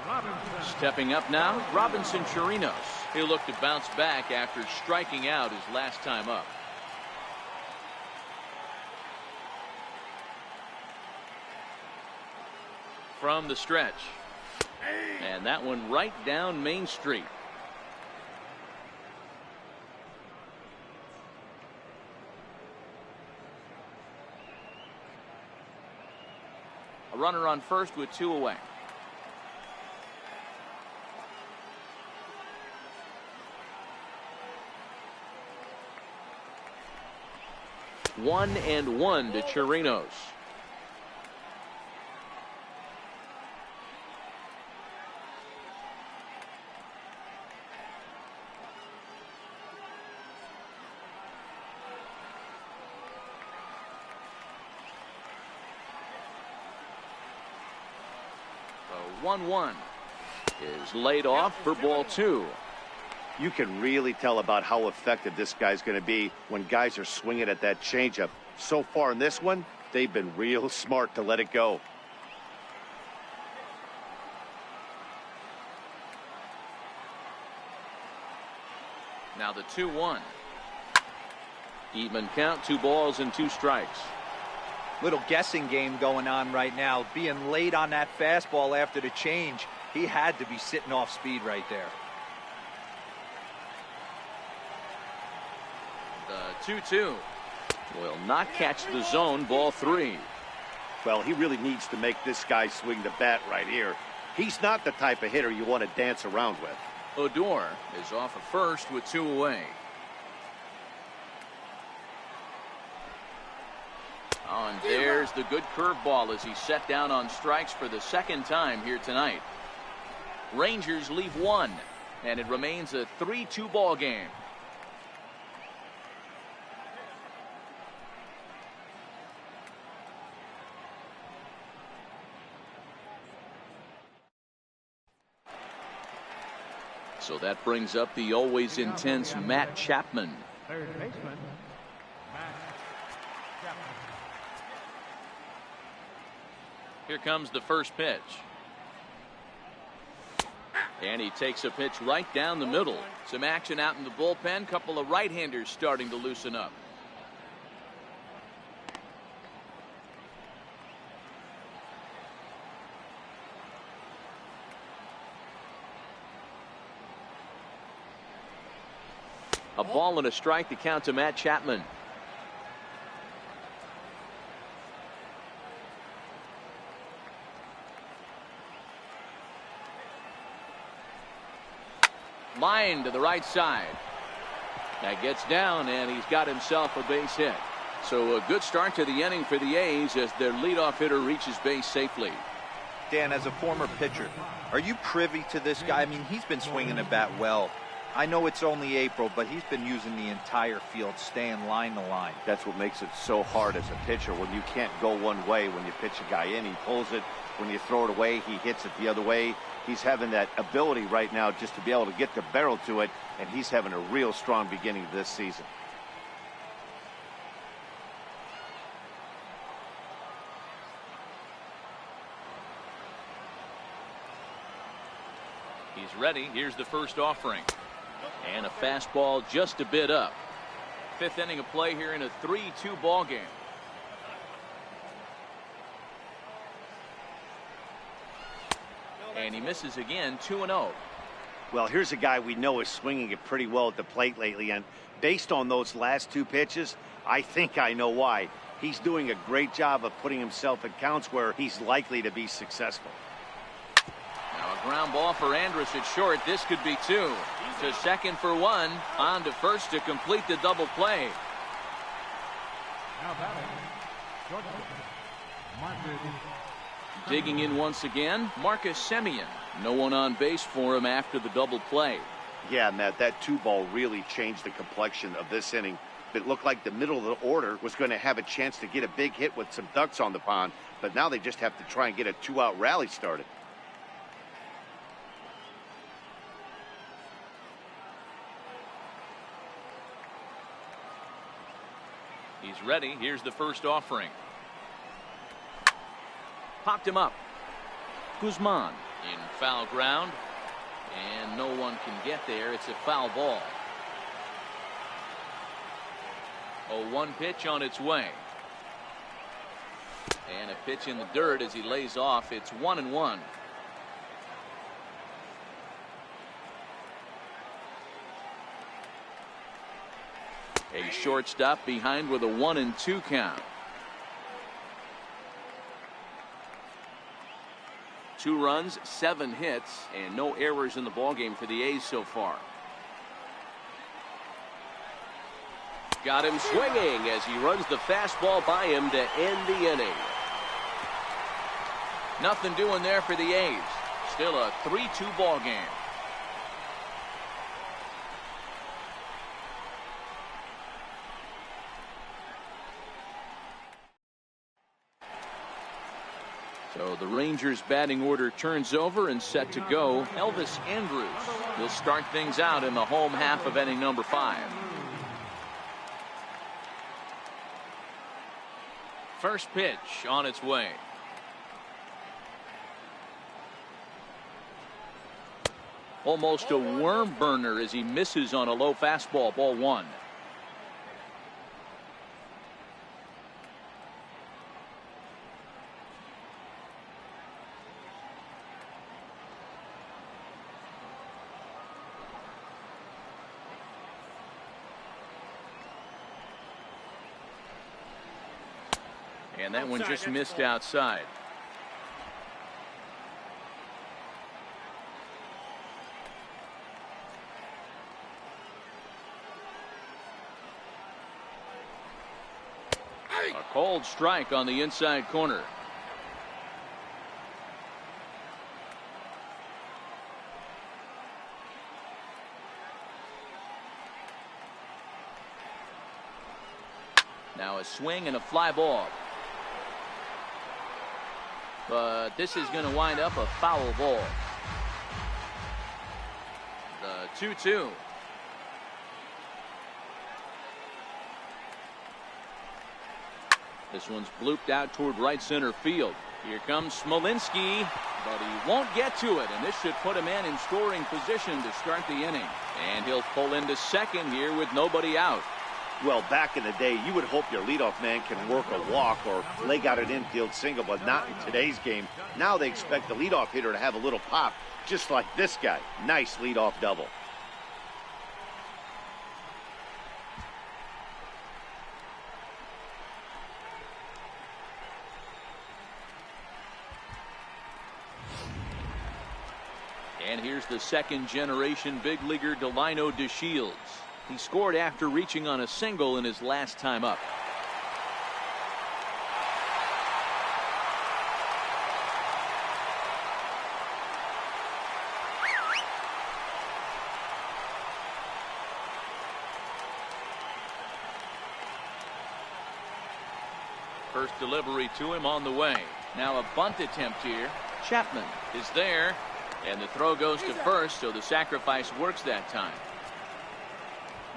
Robinson. Stepping up now, Robinson Chirinos. He'll look to bounce back after striking out his last time up. From the stretch. And that one right down Main Street. A runner on first with 2 away. One and one to Chirinos. The 1-1 is laid off for ball 2. You can really tell about how effective this guy's going to be when guys are swinging at that changeup. So far in this one, they've been real smart to let it go. Now the 2-1. Even count, 2 balls and 2 strikes. Little guessing game going on right now. Being late on that fastball after the change, he had to be sitting off speed right there. The 2-2 will not catch the zone, ball 3. Well, he really needs to make this guy swing the bat right here. He's not the type of hitter you want to dance around with. Odor is off at first with 2 away. Oh, and there's the good curveball as he set down on strikes for the 2nd time here tonight. Rangers leave 1, and it remains a 3-2 ball game. So that brings up the always intense Matt Chapman. Third baseman, Matt Chapman. Here comes the first pitch. And he takes a pitch right down the middle. Some action out in the bullpen. Couple of right-handers starting to loosen up. A ball and a strike to count to Matt Chapman. Line to the right side. That gets down, and he's got himself a base hit. So a good start to the inning for the A's as their leadoff hitter reaches base safely. Dan, as a former pitcher, are you privy to this guy? I mean, he's been swinging the bat well. I know it's only April, but he's been using the entire field, staying line to line. That's what makes it so hard as a pitcher when you can't go one way. When you pitch a guy in, he pulls it. When you throw it away, he hits it the other way. He's having that ability right now just to be able to get the barrel to it, and he's having a real strong beginning of this season. He's ready. Here's the first offering. And a fastball just a bit up. 5th inning of play here in a 3-2 ball game. And he misses again, 2-0. Well, here's a guy we know is swinging it pretty well at the plate lately, and based on those last 2 pitches, I think I know why. He's doing a great job of putting himself in counts where he's likely to be successful. Now a ground ball for Andrus at short. This could be 2. To second for 1. On to first to complete the double play. Now batting, shortstop, Marcus. Digging in once again, Marcus Semien. No one on base for him after the double play. Yeah, Matt, that 2-ball really changed the complexion of this inning. It looked like the middle of the order was going to have a chance to get a big hit with some ducks on the pond, but now they just have to try and get a 2-out rally started. He's ready. Here's the first offering. Popped him up. Guzman in foul ground. And no one can get there. It's a foul ball. 0-1 pitch on its way. And a pitch in the dirt as he lays off. It's 1-1. The shortstop behind with a 1-2 count. 2 runs, 7 hits, and no errors in the ballgame for the A's so far. Got him swinging as he runs the fastball by him to end the inning. Nothing doing there for the A's. Still a 3-2 ball game. So the Rangers batting order turns over and set to go. Elvis Andrus will start things out in the home half of inning number 5. First pitch on its way. Almost a worm burner as he misses on a low fastball. Ball 1. And that one just missed outside. A cold strike on the inside corner. Now a swing and a fly ball. But this is going to wind up a foul ball. The 2-2. This one's blooped out toward right center field. Here comes Smolinski, but he won't get to it, and this should put a man in scoring position to start the inning. And he'll pull into second here with nobody out. Well, back in the day, you would hope your leadoff man can work a walk or leg out an infield single, but not in today's game. Now they expect the leadoff hitter to have a little pop, just like this guy. Nice leadoff double. And here's the second-generation big leaguer Delino DeShields. He scored after reaching on a single in his last time up. First delivery to him on the way. Now a bunt attempt here. Chapman is there, and the throw goes to first, so the sacrifice works that time.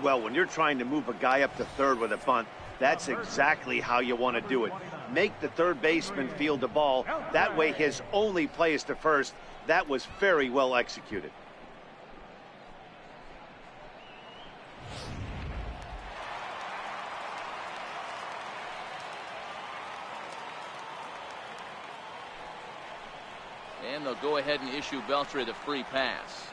Well, when you're trying to move a guy up to third with a bunt, that's exactly how you want to do it. Make the third baseman field the ball. That way his only play is to first. That was very well executed. And they'll go ahead and issue Beltre the free pass.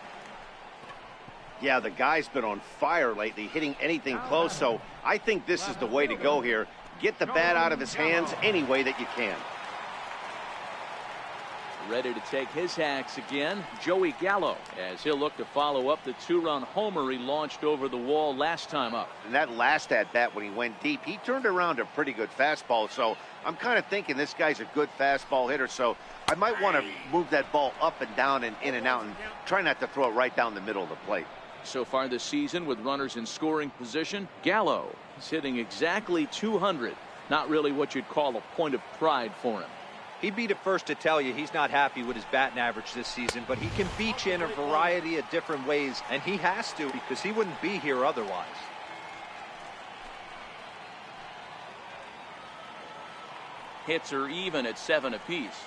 Yeah, the guy's been on fire lately, hitting anything close, so I think this is the way to go here. Get the bat out of his hands any way that you can. Ready to take his hacks again, Joey Gallo, as he'll look to follow up the 2-run homer he launched over the wall last time up. And that last at-bat when he went deep, he turned around a pretty good fastball, so I'm kind of thinking this guy's a good fastball hitter, so I might want to move that ball up and down and in and out and try not to throw it right down the middle of the plate. So far this season, with runners in scoring position, Gallo is hitting exactly 200. Not really what you'd call a point of pride for him. He'd be the first to tell you he's not happy with his batting average this season, but he can beat you in a variety of different ways, and he has to because he wouldn't be here otherwise. Hits are even at 7 apiece.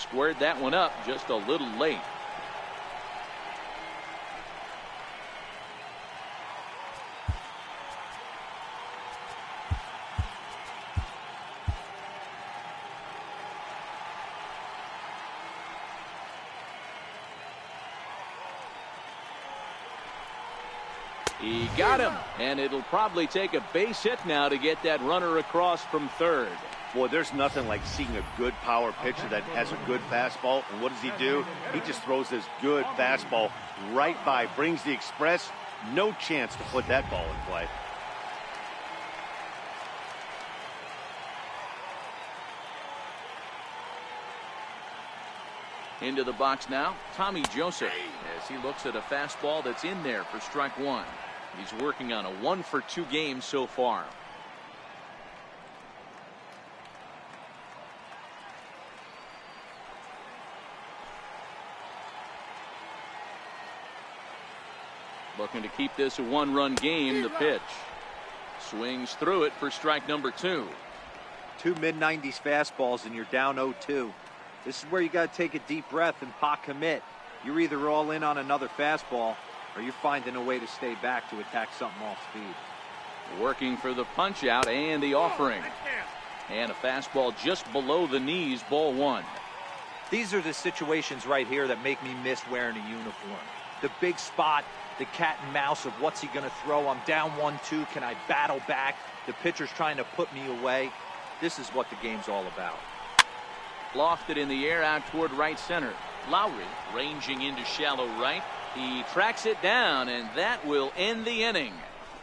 squared that one up just a little late. He got him, and it'll probably take a base hit now to get that runner across from third. Boy, there's nothing like seeing a good power pitcher that has a good fastball. And what does he do? He just throws this good fastball right by, brings the express. No chance to put that ball in play. Into the box now, Tommy Joseph, as he looks at a fastball that's in there for strike one. He's working on a 1-for-2 game so far. Looking to keep this a 1-run game. The pitch swings through it for strike number 2. 2 mid-90s fastballs and you're down 0-2. This is where you got to take a deep breath and pot commit. You're either all in on another fastball or you're finding a way to stay back to attack something off speed. Working for the punch out and the offering. And a fastball just below the knees, ball 1. These are the situations right here that make me miss wearing a uniform. The big spot, the cat and mouse of what's he going to throw. I'm down 1-2. Can I battle back? The pitcher's trying to put me away. This is what the game's all about. Lofted in the air out toward right center. Lowry ranging into shallow right. He tracks it down, and that will end the inning.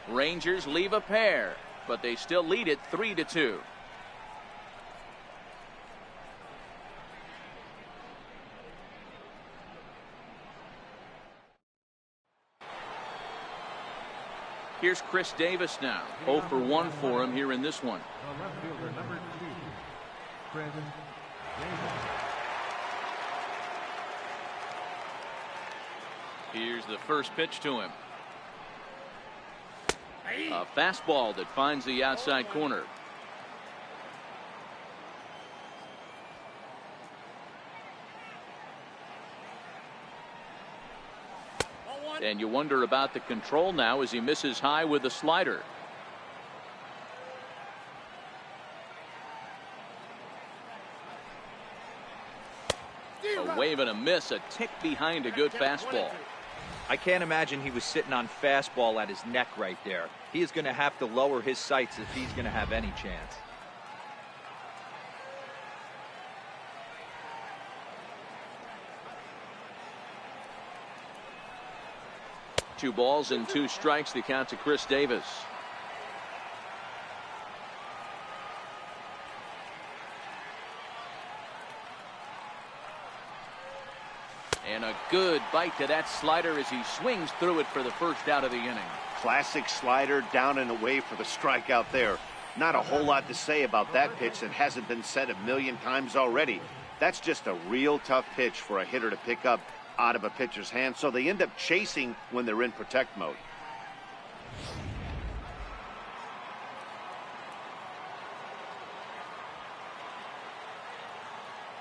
Rangers leave a pair, but they still lead it 3-2. Here's Chris Davis now. 0 for 1 for him here in this one. The left fielder, number 2, Chris Davis. Here's the first pitch to him. A fastball that finds the outside corner. And you wonder about the control now as he misses high with the slider. A wave and a miss, a tick behind a good fastball. I can't imagine he was sitting on fastball at his neck right there. He is going to have to lower his sights if he's going to have any chance. Two balls and 2 strikes, the count to Chris Davis. And a good bite to that slider as he swings through it for the first out of the inning. Classic slider, down and away for the strikeout there. Not a whole lot to say about that pitch that hasn't been said a million times already. That's just a real tough pitch for a hitter to pick up out of a pitcher's hand, so they end up chasing when they're in protect mode.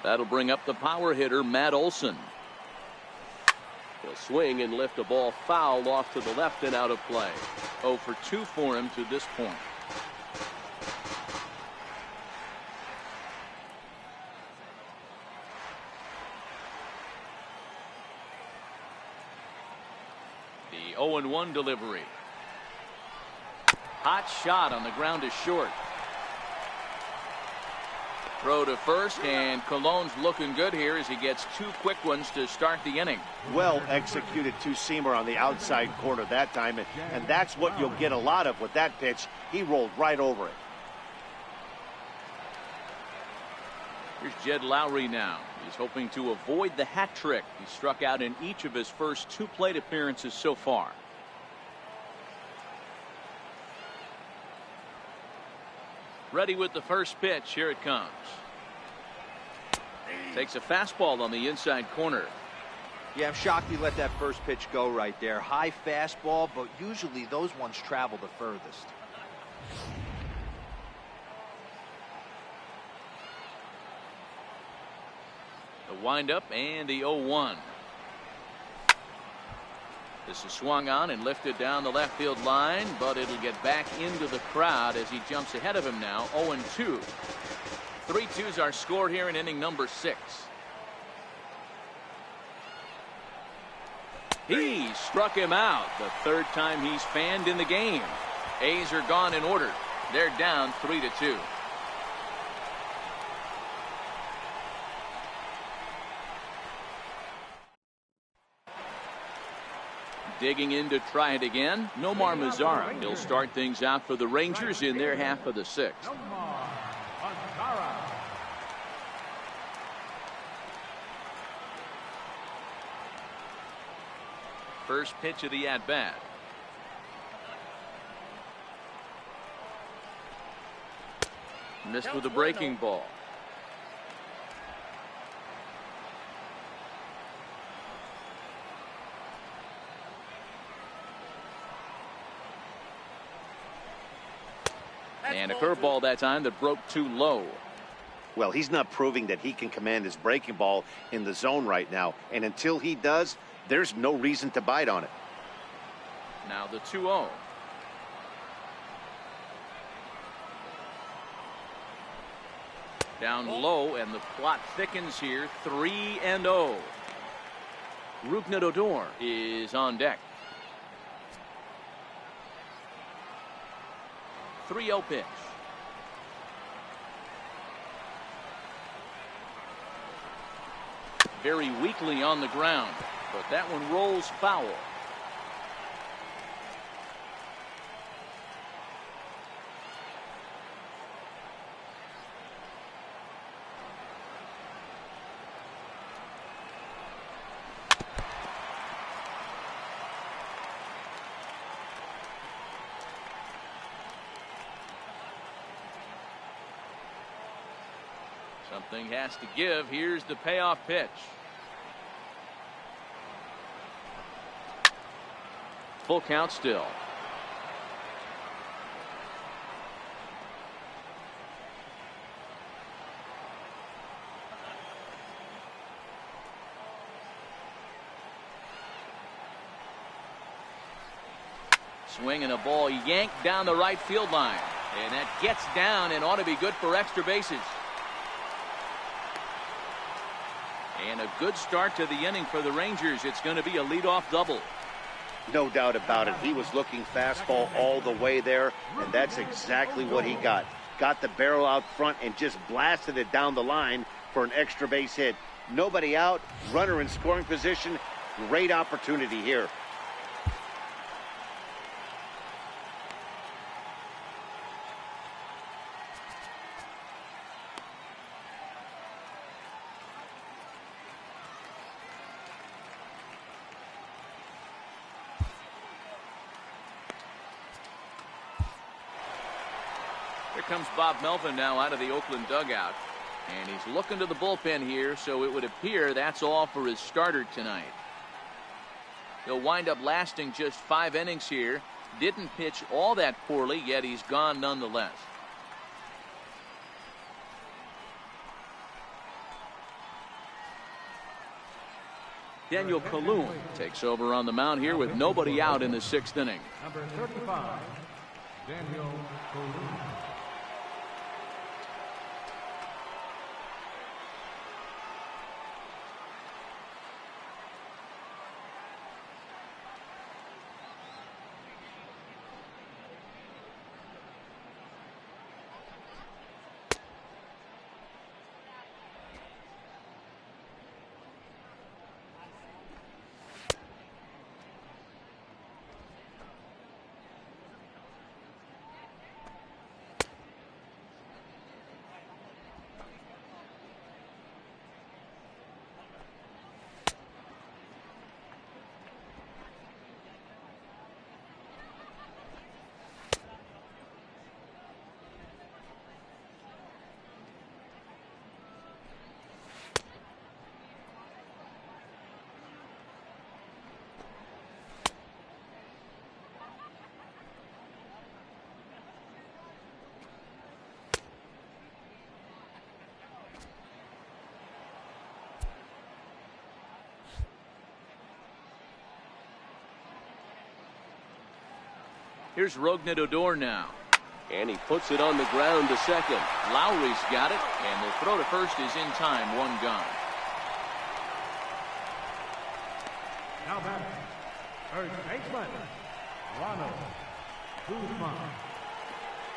That'll bring up the power hitter, Matt Olson. He'll swing and lift a ball foul off to the left and out of play. 0 for 2 for him to this point. The 0-1 delivery. Hot shot on the ground is short. Throw to first, and Cologne's looking good here as he gets 2 quick ones to start the inning. Well executed two-seamer on the outside corner that time, and that's what you'll get a lot of with that pitch. He rolled right over it. Here's Jed Lowry now. He's hoping to avoid the hat trick. He struck out in each of his first 2 plate appearances so far. Ready with the first pitch. Here it comes. Takes a fastball on the inside corner. Yeah, I'm shocked he let that first pitch go right there. High fastball, but usually those ones travel the furthest. The windup and the 0-1. This is swung on and lifted down the left field line, but it'll get back into the crowd as he jumps ahead of him now. 0-2. 3-2's our score here in inning number 6. He struck him out the third time he's fanned in the game. A's are gone in order. They're down 3-2. Digging in to try it again, Nomar Mazara. He'll start things out for the Rangers in their half of the 6th. First pitch of the at-bat. Missed with a breaking ball. And a curveball that time that broke too low. Well, he's not proving that he can command his breaking ball in the zone right now. And until he does, there's no reason to bite on it. Now the 2-0. Down low, and the plot thickens here. 3-0. Rougned Odor is on deck. 3-0 pitch. Very weakly on the ground, but that one rolls foul. Something has to give. Here's the payoff pitch. Full count still. Swing and a ball yanked down the right field line. And that gets down and ought to be good for extra bases. And a good start to the inning for the Rangers. It's going to be a leadoff double. No doubt about it. He was looking fastball all the way there, and that's exactly what he got. Got the barrel out front and just blasted it down the line for an extra base hit. Nobody out, runner in scoring position. Great opportunity here. Here comes Bob Melvin now out of the Oakland dugout. And he's looking to the bullpen here, so it would appear that's all for his starter tonight. He'll wind up lasting just 5 innings here. Didn't pitch all that poorly, yet he's gone nonetheless. Daniel Kalun takes over on the mound here with nobody out in the 6th inning. Number 35, Daniel Kalun. Here's Rognadodor now. And he puts it on the ground to second. Lowry's got it, and the throw to first is in time, one gone. Now batting, first baseman, Ronald Guzman.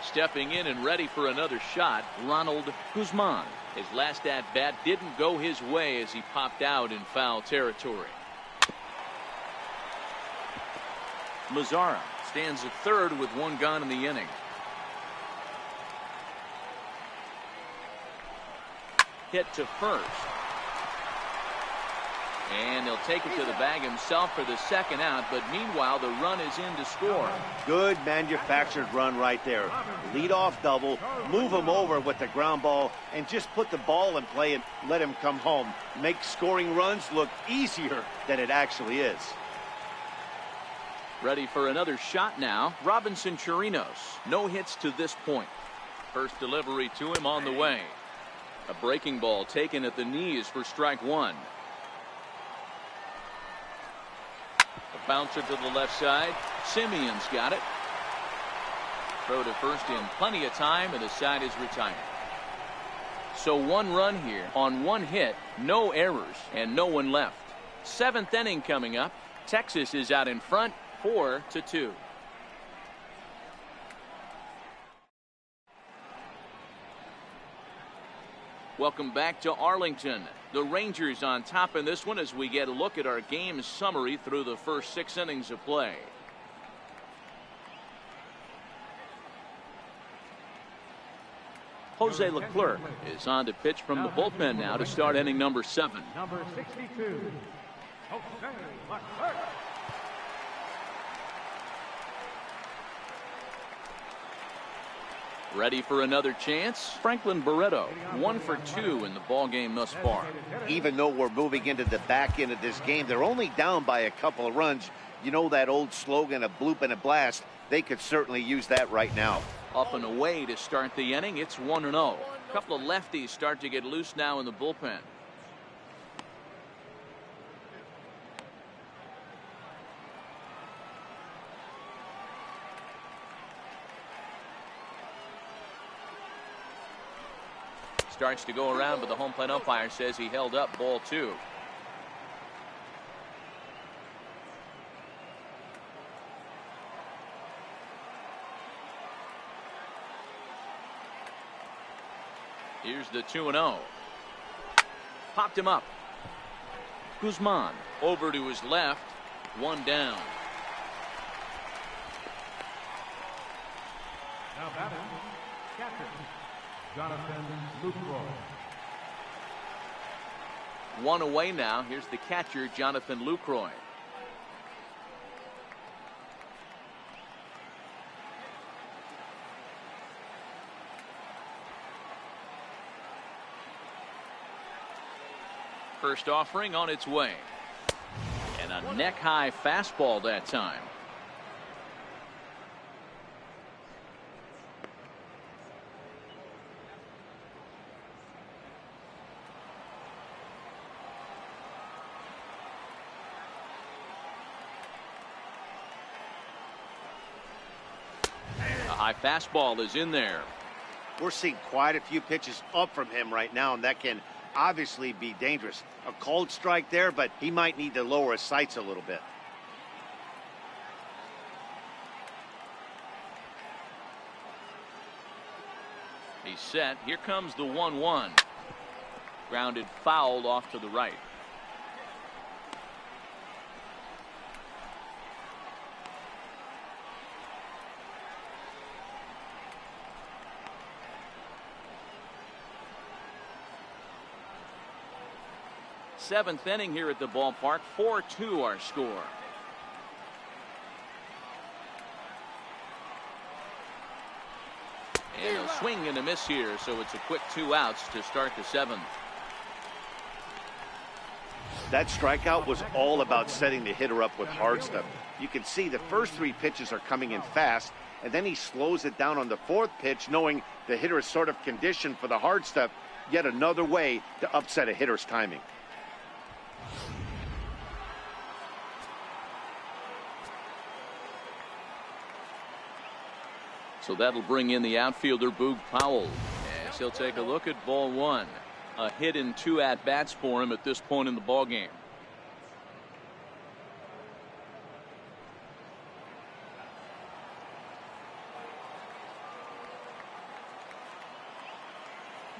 Stepping in and ready for another shot, Ronald Guzman. His last at-bat didn't go his way as he popped out in foul territory. Mazzara stands at third with one gone in the inning. Hit to first. And he'll take it to the bag himself for the second out, but meanwhile the run is in to score. Good manufactured run right there. Lead-off double, move him over with the ground ball, and just put the ball in play and let him come home. Make scoring runs look easier than it actually is. Ready for another shot now, Robinson Chirinos. No hits to this point. First delivery to him on the way. A breaking ball taken at the knees for strike one. A bouncer to the left side. Simeon's got it. Throw to first in plenty of time, and the side is retired. So one run here on one hit, no errors, and no one left. Seventh inning coming up. Texas is out in front, 4-2. Welcome back to Arlington. The Rangers on top in this one as we get a look at our game summary through the first 6 innings of play. Jose Leclerc is on to pitch from the bullpen now to start inning number 7. Number 62, Jose Leclerc. Ready for another chance? Franklin Barreto, 1 for 2 in the ball game thus far. Even though we're moving into the back end of this game, they're only down by a couple of runs. You know that old slogan, a bloop and a blast. They could certainly use that right now. Up and away to start the inning. It's 1-0. A couple of lefties start to get loose now in the bullpen. Starts to go around, but the home plate umpire says he held up, ball 2. Here's the 2-0. Popped him up. Guzman over to his left. One down. Now batting, catcher, Jonathan Lucroy. One away now. Here's the catcher, Jonathan Lucroy. First offering on its way. And a neck-high fastball that time. A high fastball is in there. We're seeing quite a few pitches up from him right now, and that can obviously be dangerous. A cold strike there, but he might need to lower his sights a little bit. He's set. Here comes the 1-1. Grounded foul off to the right. Seventh inning here at the ballpark. 4-2 our score. And a swing and a miss here, so it's a quick 2 outs to start the 7th. That strikeout was all about setting the hitter up with hard stuff. You can see the first 3 pitches are coming in fast, and then he slows it down on the 4th pitch, knowing the hitter is sort of conditioned for the hard stuff. Yet another way to upset a hitter's timing. So that'll bring in the outfielder, Boog Powell. As he'll take a look at ball one. A hit in 2 at-bats for him at this point in the ball game.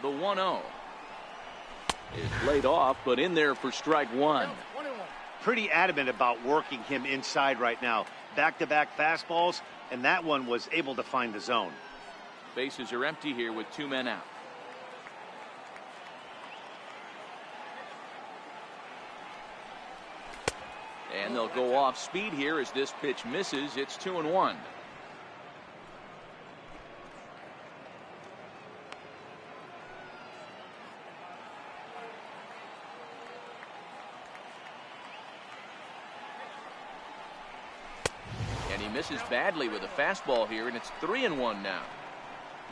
The 1-0 is laid off, but in there for strike one. Pretty adamant about working him inside right now. Back-to-back fastballs, and that one was able to find the zone. Bases are empty here with 2 men out. And they'll go off speed here as this pitch misses. It's 2-1. And he misses badly with a fastball here, and it's 3-1 now.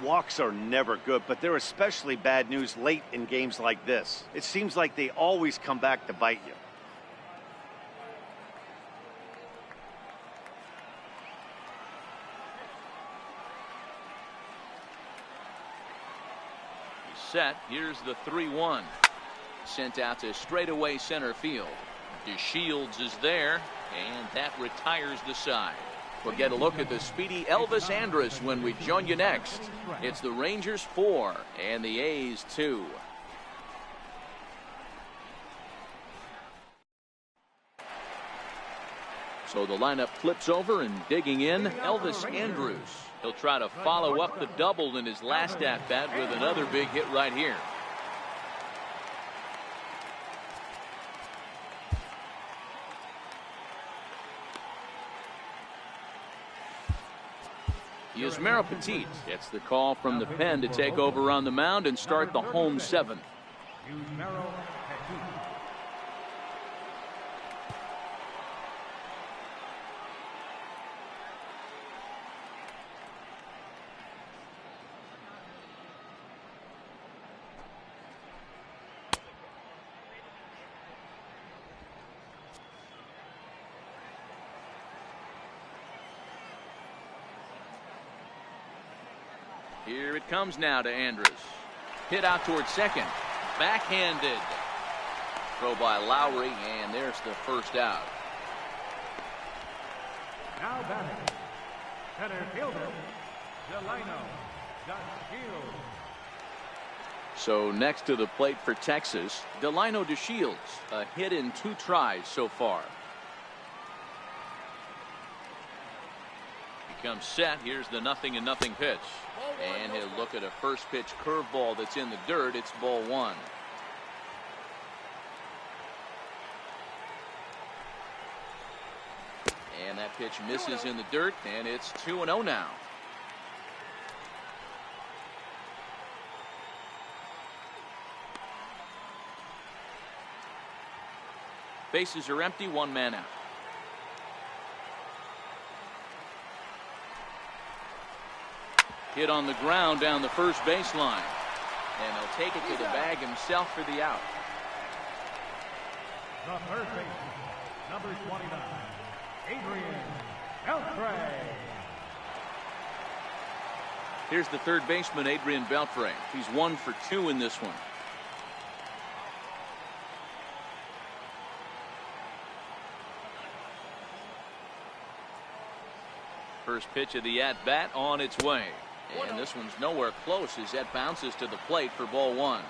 Walks are never good, but they're especially bad news late in games like this. It seems like they always come back to bite you. Set. Here's the 3-1. Sent out to straightaway center field. DeShields is there, and that retires the side. We'll get a look at the speedy Elvis Andrus when we join you next. It's the Rangers 4 and the A's 2. So the lineup flips over, and digging in, Elvis Andrus. He'll try to follow up the double in his last at-bat with another big hit right here. Yusmeiro Petit gets the call from the pen to take over on the mound and start the home 7th. Here it comes now to Andrus. Hit out towards second. Backhanded. Throw by Lowry, and there's the first out. Now batting, center fielder, Delino DeShields. So next to the plate for Texas, Delino DeShields. A hit in 2 tries so far. He comes set. Here's the 0-0 pitch. And he'll look at a first pitch curveball that's in the dirt. It's ball 1. And that pitch misses in the dirt, and it's 2-0 now. Bases are empty, 1 man out. Hit on the ground down the first baseline. And he'll take it to the bag himself for the out. The third baseman, number 29, Adrian Beltre. Here's the third baseman, Adrian Beltre. He's 1 for 2 in this one. First pitch of the at-bat on its way. And this one's nowhere close as that bounces to the plate for ball 1.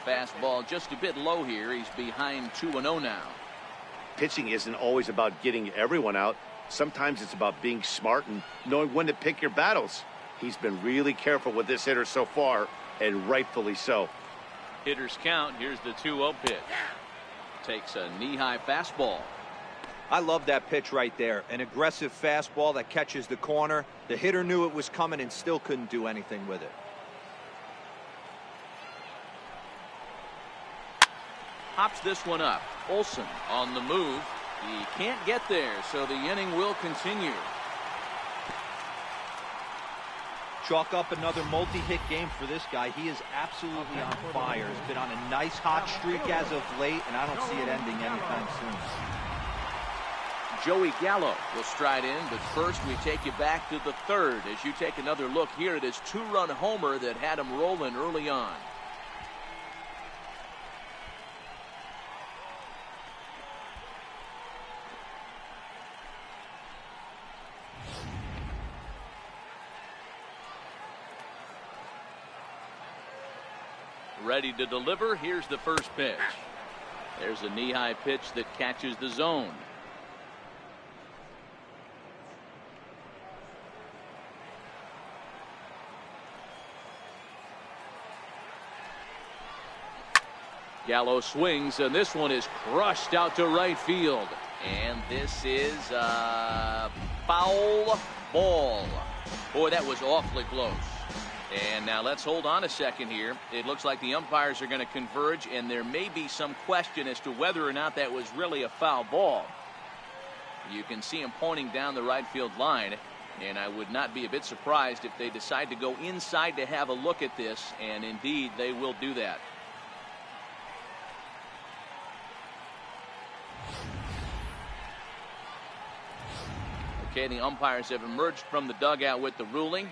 Fastball just a bit low here. He's behind 2-0 now. Pitching isn't always about getting everyone out. Sometimes it's about being smart and knowing when to pick your battles. He's been really careful with this hitter so far, and rightfully so. Hitters count. Here's the 2-0 pitch. Takes a knee-high fastball. I love that pitch right there. An aggressive fastball that catches the corner. The hitter knew it was coming and still couldn't do anything with it. Hops this one up. Olsen on the move. He can't get there, so the inning will continue. Chalk up another multi-hit game for this guy. He is absolutely on fire. He's been on a nice hot streak as of late, and I don't see it ending anytime soon. Joey Gallo will stride in, but first we take you back to the third as you take another look here at his 2-run homer that had him rolling early on. Ready to deliver. Here's the first pitch. There's a knee-high pitch that catches the zone. Gallo swings, and this one is crushed out to right field. And this is a foul ball. Boy, that was awfully close. And now let's hold on a second here. It looks like the umpires are going to converge, and there may be some question as to whether or not that was really a foul ball. You can see him pointing down the right field line, and I would not be a bit surprised if they decide to go inside to have a look at this, and indeed they will do that. Okay, the umpires have emerged from the dugout with the ruling,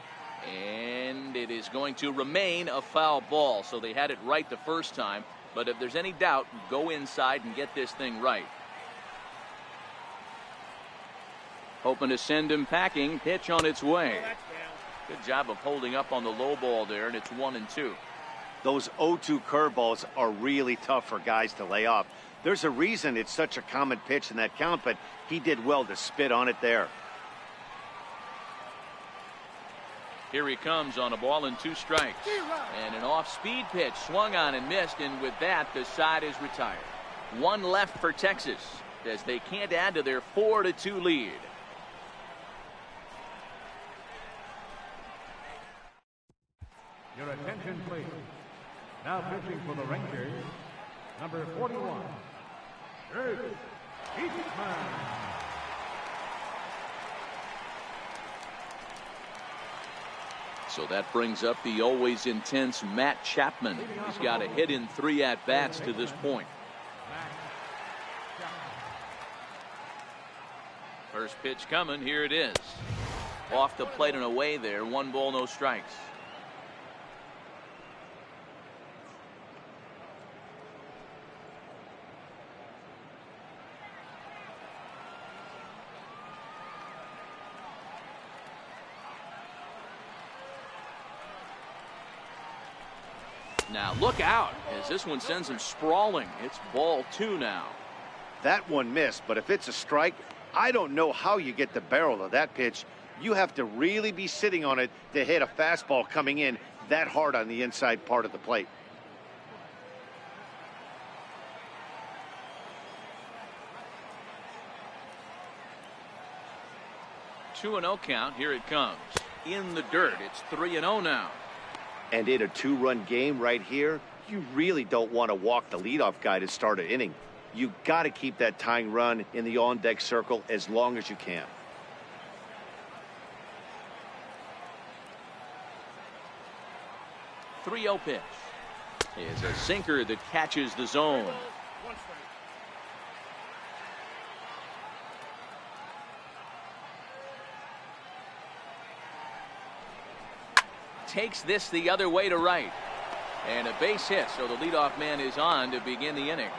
and it is going to remain a foul ball. So they had it right the first time, but if there's any doubt, go inside and get this thing right. Hoping to send him packing. Pitch on its way. Good job of holding up on the low ball there, and it's 1-2. Those 0-2 curveballs are really tough for guys to lay off. There's a reason it's such a common pitch in that count, but he did well to spit on it there. Here he comes on a ball and 2 strikes. And an off-speed pitch swung on and missed, and with that, the side is retired. 1 left for Texas as they can't add to their 4-2 lead. Your attention, please. Now pitching for the Rangers, number 41, Jake Eastman. So that brings up the always intense Matt Chapman. He's got a hit in 3 at-bats to this point. First pitch coming. Here it is. Off the plate and away there. 1 ball, no strikes. Now look out as this one sends him sprawling. It's ball 2 now. That one missed, but if it's a strike, I don't know how you get the barrel of that pitch. You have to really be sitting on it to hit a fastball coming in that hard on the inside part of the plate. Two 2-0 count. Here it comes. In the dirt. It's 3-0 now. And in a 2-run game right here, you really don't want to walk the leadoff guy to start an inning. You got to keep that tying run in the on-deck circle as long as you can. The 3-0 pitch is a sinker that catches the zone. Takes this the other way to right. And a base hit, so the leadoff man is on to begin the inning.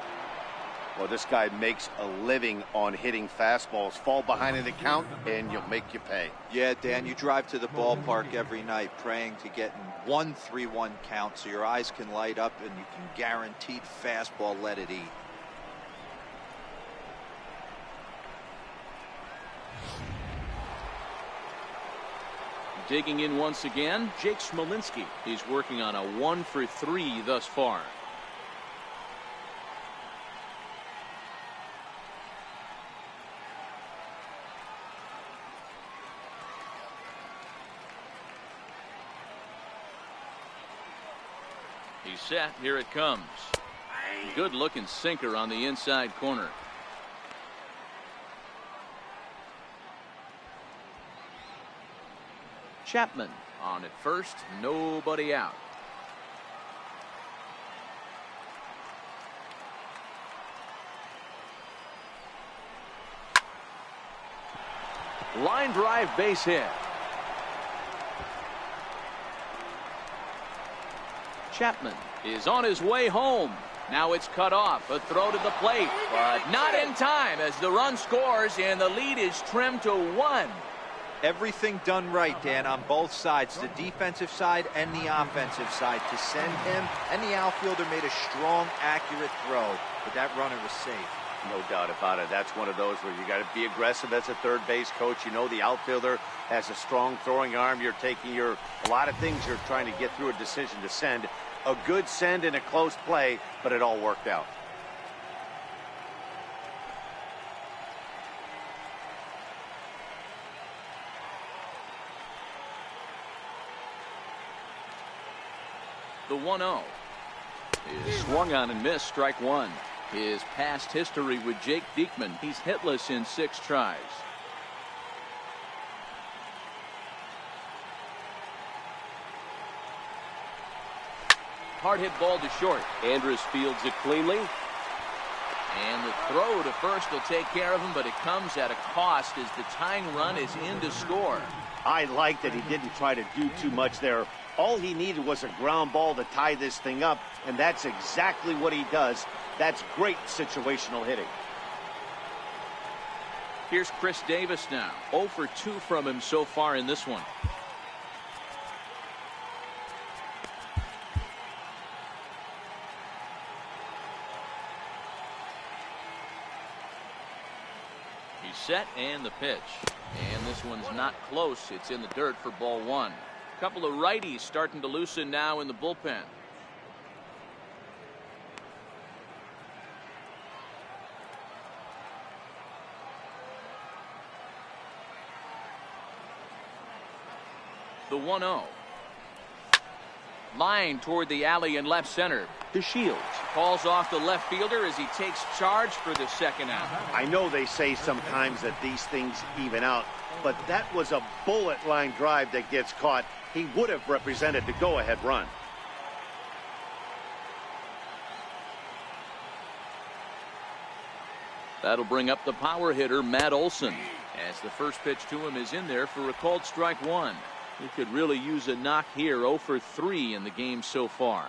Well, this guy makes a living on hitting fastballs. Fall behind in the count, and you'll make you pay. Yeah, Dan, you drive to the ballpark every night praying to get in 1 3-1 count so your eyes can light up and you can guaranteed fastball let it eat. Digging in once again, Jake Smolinski. He's working on a 1 for 3 thus far. He's set. Here it comes. Good looking sinker on the inside corner. Chapman on at first, nobody out. Line drive base hit. Chapman is on his way home. Now it's cut off. A throw to the plate, but not in time as the run scores and the lead is trimmed to 1. Everything done right, Dan, on both sides, the defensive side and the offensive side. To send him, and the outfielder made a strong, accurate throw, but that runner was safe. No doubt about it. That's one of those where you got to be aggressive as a third base coach. You know the outfielder has a strong throwing arm. You're taking a lot of things you're trying to get through a decision to send. A good send in a close play, but it all worked out. The 1-0 is swung on and missed, strike 1. His past history with Jake Diekman, he's hitless in 6 tries. Hard hit ball to short. Andrus fields it cleanly. And the throw to first will take care of him, but it comes at a cost as the tying run is in to score. I like that he didn't try to do too much there. All he needed was a ground ball to tie this thing up, and that's exactly what he does. That's great situational hitting. Here's Chris Davis now. 0 for 2 from him so far in this one. He's set and the pitch. And this one's not close. It's in the dirt for ball 1. A couple of righties starting to loosen now in the bullpen. The 1-0. Line toward the alley in left center. To Shields. Calls off the left fielder as he takes charge for the second out. I know they say sometimes that these things even out, but that was a bullet line drive that gets caught. He would have represented the go-ahead run. That'll bring up the power hitter, Matt Olson, as the first pitch to him is in there for a called strike 1. He could really use a knock here. 0 for 3 in the game so far.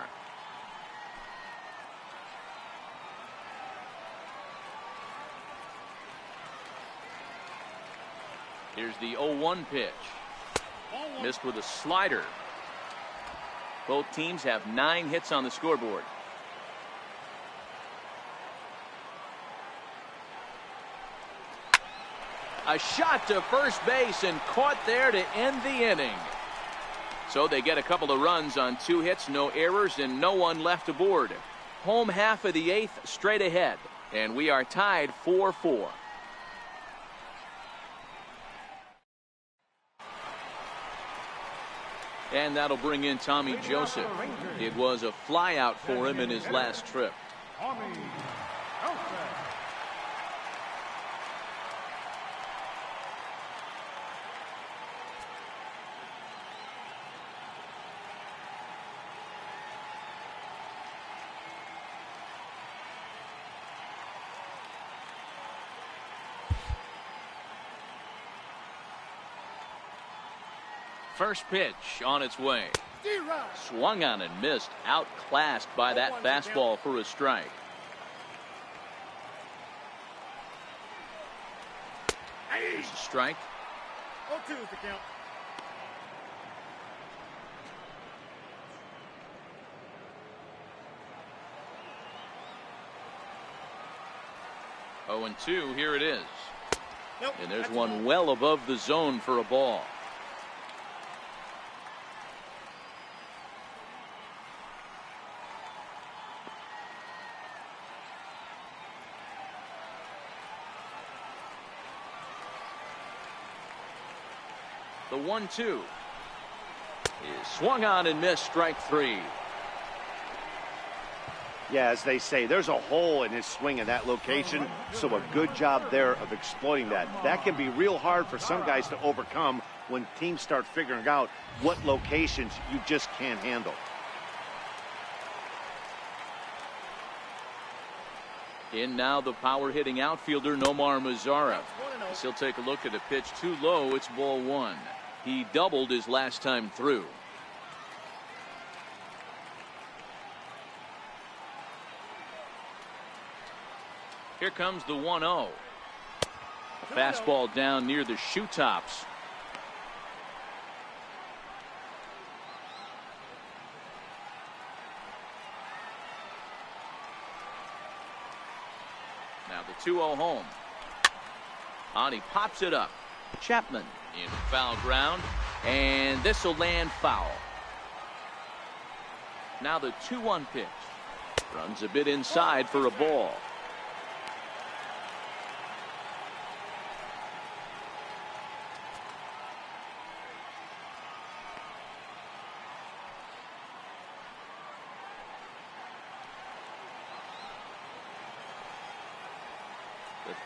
Here's the 0-1 pitch. Missed with a slider. Both teams have 9 hits on the scoreboard. A shot to first base and caught there to end the inning. So they get a couple of runs on 2 hits, no errors, and no one left aboard. Home half of the 8th straight ahead, and we are tied 4-4. And that'll bring in Tommy Joseph. It was a flyout for him in his last trip. Tommy Joseph. First pitch on its way. Swung on and missed. Outclassed by that fastball for a strike. There's a strike. 0-2 is the count. Oh, and 2, here it is. Nope, And there's that's one well above the zone for a ball. The 1-2 is swung on and missed, strike 3. Yeah, as they say, there's a hole in his swing in that location, so a good job there of exploiting that. That can be real hard for some guys to overcome when teams start figuring out what locations you just can't handle. In now the power hitting outfielder Nomar Mazara. As he'll take a look at a pitch too low. It's ball one. He doubled his last time through. Here comes the 1-0. A fastball down near the shoe tops. Now the 2-0 home. On, he pops it up. Chapman in foul ground, and this will land foul. Now the 2-1 pitch. Runs a bit inside for a ball.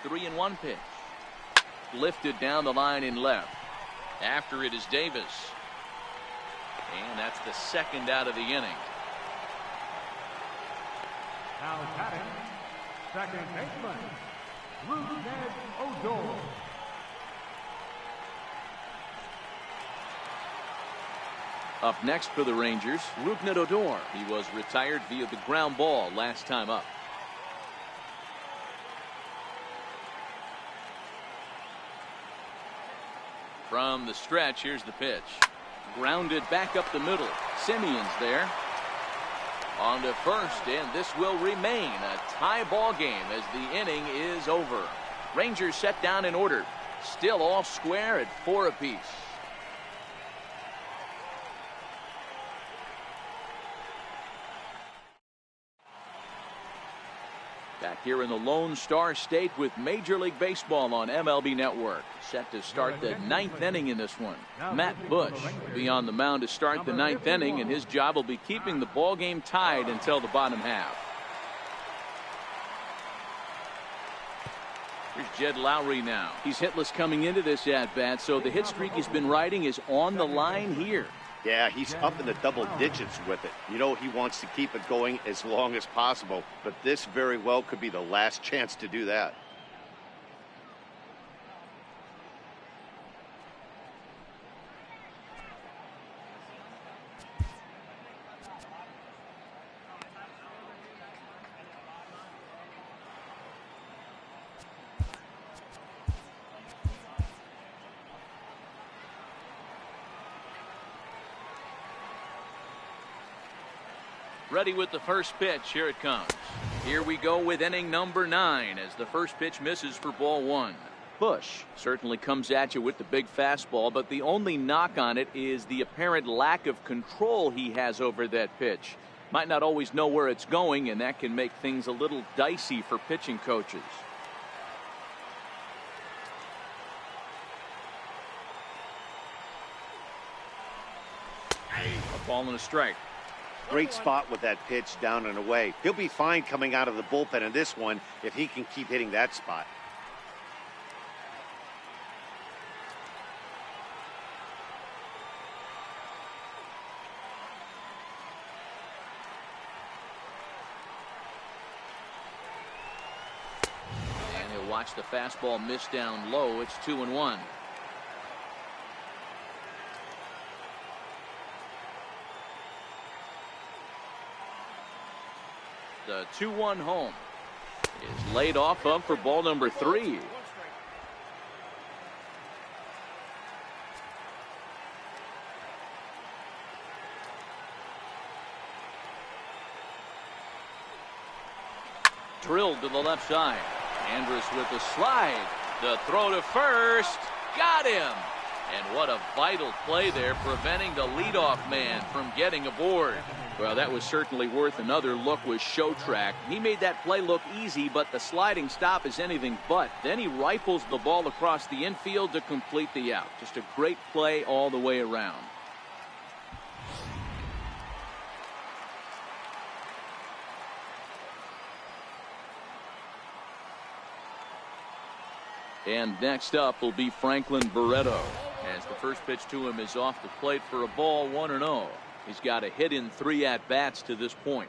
The 3-1 pitch. Lifted down the line in left. After it is Davis. And that's the second out of the inning. Now batting, second baseman, Odor. Up next for the Rangers, Odor. He was retired via the ground ball last time up. From the stretch, here's the pitch. Grounded back up the middle. Simeon's there. On to first, and this will remain a tie ball game as the inning is over. Rangers set down in order. Still all square at 4 apiece. Back here in the Lone Star State with Major League Baseball on MLB Network. Set to start the 9th inning in this one. Matt Bush will be on the mound to start the 9th inning, and his job will be keeping the ball game tied until the bottom half. Here's Jed Lowry now. He's hitless coming into this at-bat, so the hit streak he's been riding is on the line here. Yeah, he's up in the double digits with it. You know, he wants to keep it going as long as possible, but this very well could be the last chance to do that. Ready with the first pitch. Here it comes. Here we go with inning number 9 as the first pitch misses for ball 1. Bush certainly comes at you with the big fastball, but the only knock on it is the apparent lack of control he has over that pitch. Might not always know where it's going, and that can make things a little dicey for pitching coaches. A ball and a strike. Great spot with that pitch down and away. He'll be fine coming out of the bullpen in this one if he can keep hitting that spot. And he'll watch the fastball miss down low. It's 2-1. The 2-1 home is laid off of for ball number 3. Drilled to the left side. Andrus with the slide. The throw to first. Got him. And what a vital play there, preventing the leadoff man from getting aboard. Well, that was certainly worth another look with Show Track. He made that play look easy, but the sliding stop is anything but. Then he rifles the ball across the infield to complete the out. Just a great play all the way around. And next up will be Franklin Barreto, as the first pitch to him is off the plate for a ball, 1-0. He's got a hit in 3 at-bats to this point.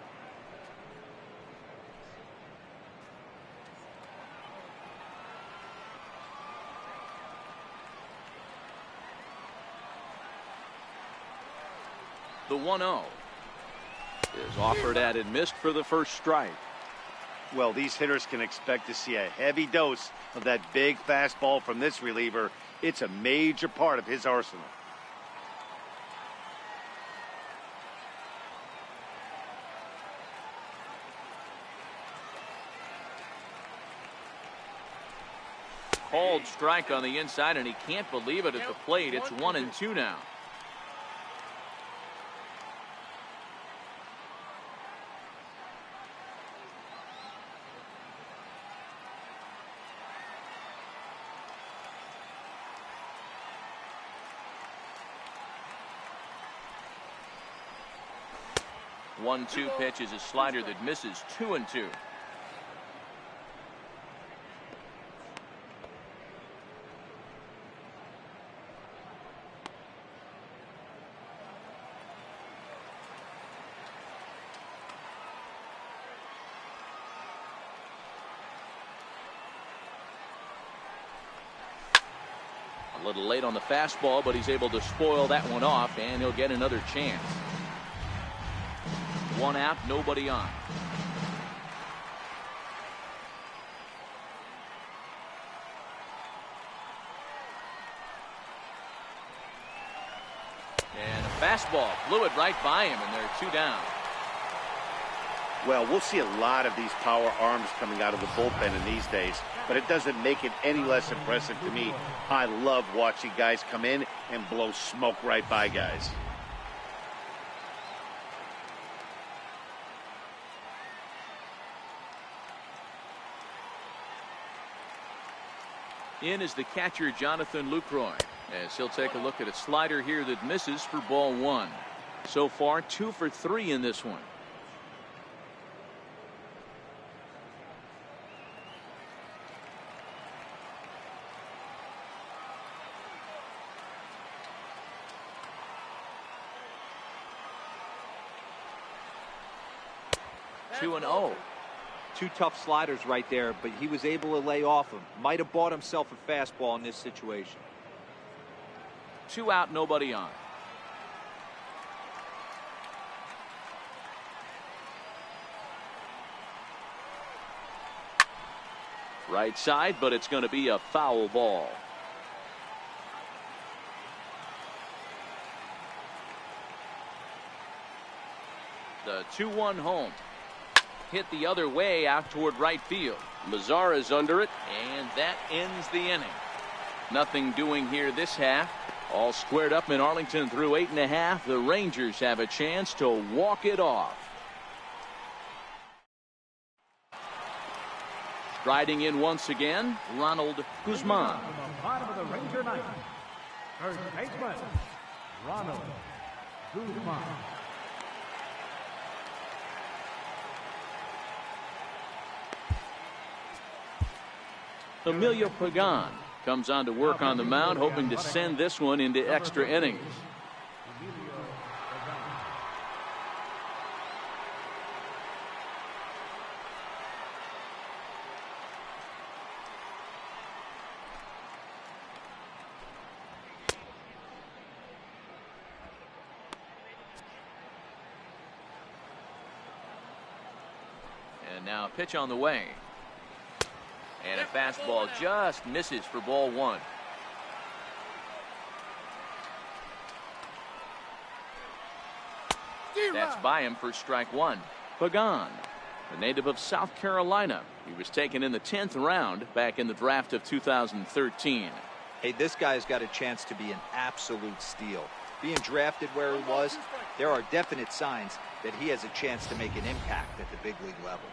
The 1-0 is offered at and missed for the first strike. Well, these hitters can expect to see a heavy dose of that big fastball from this reliever. It's a major part of his arsenal. Called strike on the inside, and he can't believe it at the plate. It's 1-2 now. One-two pitch is a slider that misses. 2-2. A little late on the fastball, but he's able to spoil that one off, and he'll get another chance. One out, nobody on. And a fastball flew it right by him, and they're 2 down. Well, we'll see a lot of these power arms coming out of the bullpen in these days, but it doesn't make it any less impressive to me. I love watching guys come in and blow smoke right by guys. In is the catcher, Jonathan Lucroy, as he'll take a look at a slider here that misses for ball 1. So far, 2 for 3 in this one. Two and 0. 2 tough sliders right there, but he was able to lay off him. Might have bought himself a fastball in this situation. 2 out, nobody on. Right side, but it's going to be a foul ball. The 2-1 home. Hit the other way out toward right field. Mazara's under it. And that ends the inning. Nothing doing here this half. All squared up in Arlington through 8.5. The Rangers have a chance to walk it off. Striding in once again, Ronald Guzman. On the bottom of the Ranger ninth, first baseman, Ronald Guzman. Emilio Pagan comes on to work on the mound, hoping to send this one into extra innings. And now a pitch on the way. And a fastball just misses for ball 1. That's by him for strike 1. Pagan, the native of South Carolina. He was taken in the 10th round back in the draft of 2013. Hey, this guy's got a chance to be an absolute steal. Being drafted where he was, there are definite signs that he has a chance to make an impact at the big league level.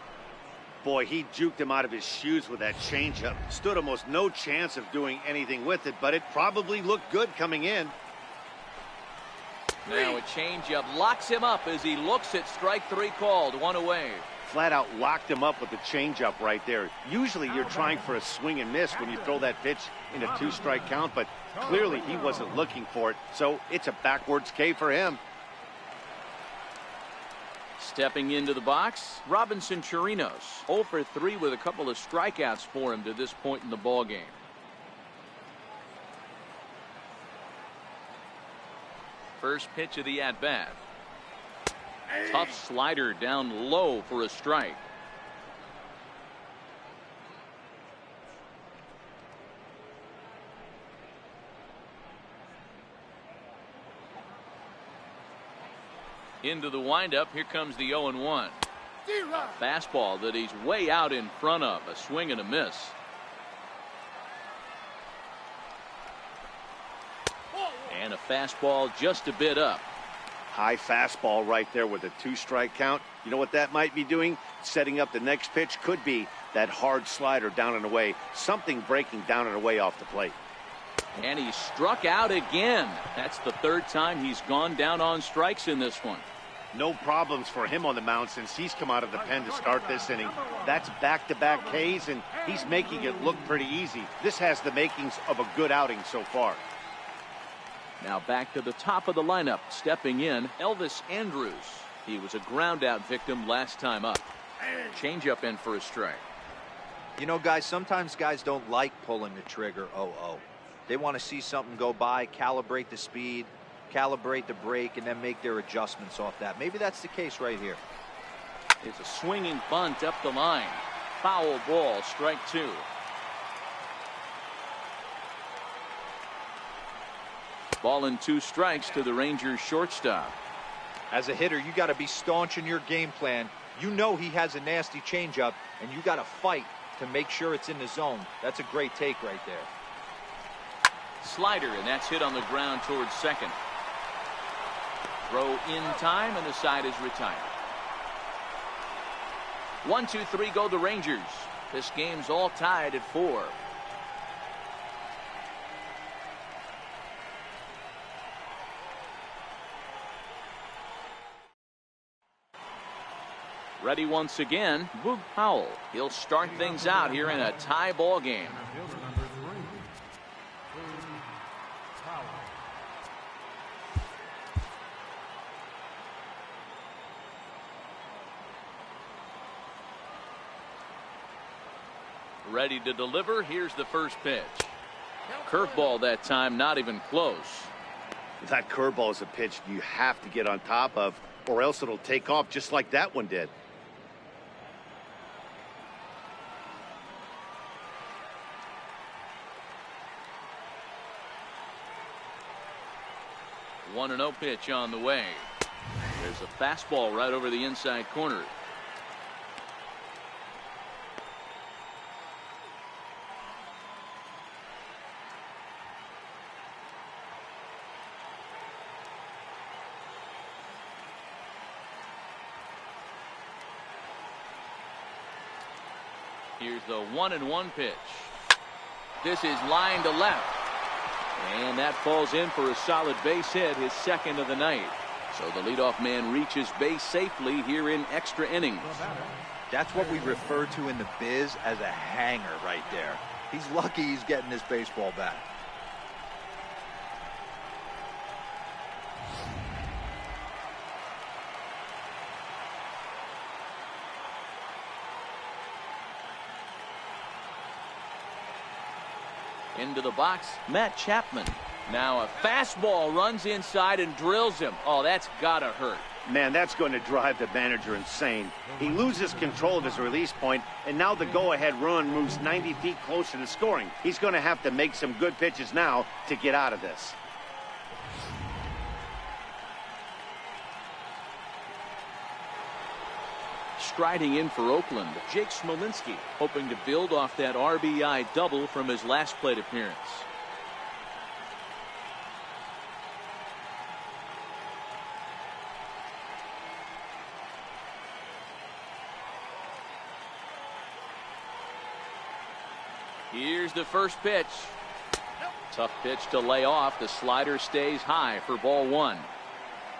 Boy, he juked him out of his shoes with that changeup. Stood almost no chance of doing anything with it, but it probably looked good coming in. Now a changeup locks him up as he looks at strike 3 called. 1 away. Flat out locked him up with the changeup right there. Usually you're trying for a swing and miss when you throw that pitch in a 2-strike count, but clearly he wasn't looking for it, so it's a backwards K for him. Stepping into the box, Robinson Chirinos. 0 for 3 with a couple of strikeouts for him to this point in the ballgame. First pitch of the at-bat. Tough slider down low for a strike. Into the windup. Here comes the 0-1. A fastball that he's way out in front of. A swing and a miss. And a fastball just a bit up. High fastball right there with a 2-strike count. You know what that might be doing? Setting up the next pitch. Could be that hard slider down and away. Something breaking down and away off the plate. And he struck out again. That's the third time he's gone down on strikes in this one. No problems for him on the mound since he's come out of the pen to start this inning. That's back-to-back Ks, and he's making it look pretty easy. This has the makings of a good outing so far. Now back to the top of the lineup. Stepping in, Elvis Andrus. He was a ground-out victim last time up. Changeup in for a strike. You know, guys, sometimes guys don't like pulling the trigger 0-0. They want to see something go by, calibrate the speed, calibrate the break, and then make their adjustments off that. Maybe that's the case right here. It's a swinging bunt up the line. Foul ball, strike 2. Ball and 2 strikes to the Rangers shortstop. As a hitter, you got to be staunch in your game plan. You know he has a nasty changeup, and you got to fight to make sure it's in the zone. That's a great take right there. Slider, and that's hit on the ground towards second. Throw in time, and the side is retired. 1-2-3 go the Rangers. This game's all tied at 4. Ready once again, Boog Powell. He'll start things out here in a tie ball game. Ready to deliver. Here's the first pitch. Curveball that time, not even close. That curveball is a pitch you have to get on top of, or else it'll take off just like that one did. One 1-0 pitch on the way. There's a fastball right over the inside corner. Here's the 1-1 pitch. This is line to left. And that falls in for a solid base hit, his second of the night. So the leadoff man reaches base safely here in extra innings. That's what we refer to in the biz as a hanger right there. He's lucky he's getting this baseball back. Into the box, Matt Chapman. Now a fastball runs inside and drills him. Oh, that's gotta hurt. Man, that's going to drive the manager insane. He loses control of his release point, and now the go-ahead run moves 90 feet closer to scoring. He's going to have to make some good pitches now to get out of this. Striding in for Oakland, Jake Smolinski, hoping to build off that RBI double from his last plate appearance. Here's the first pitch. Tough pitch to lay off. The slider stays high for ball 1.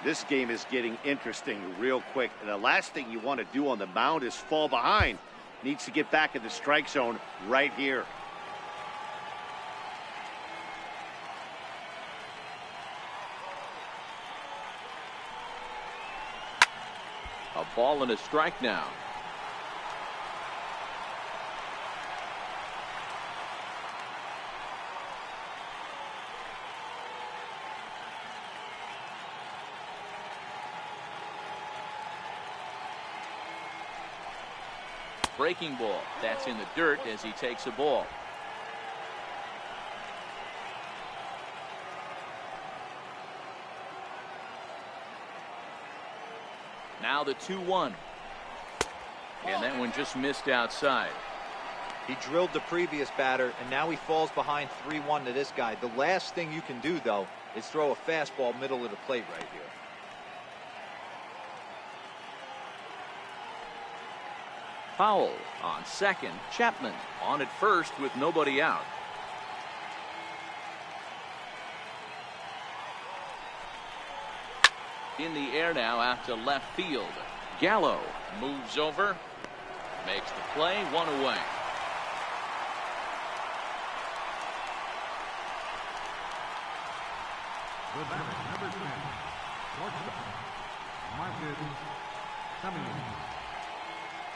This game is getting interesting real quick, and the last thing you want to do on the mound is fall behind. Needs to get back in the strike zone right here. A ball and a strike now. breaking ball. That's in the dirt as he takes a ball. Now the 2-1. And that one just missed outside. He drilled the previous batter, and now he falls behind 3-1 to this guy. The last thing you can do, though, is throw a fastball middle of the plate right here. Foul on second. Chapman on at first with nobody out. In the air now out to left field. Gallo moves over, makes the play, one away. Good batter, number 10, shortstop, Marcus Semien.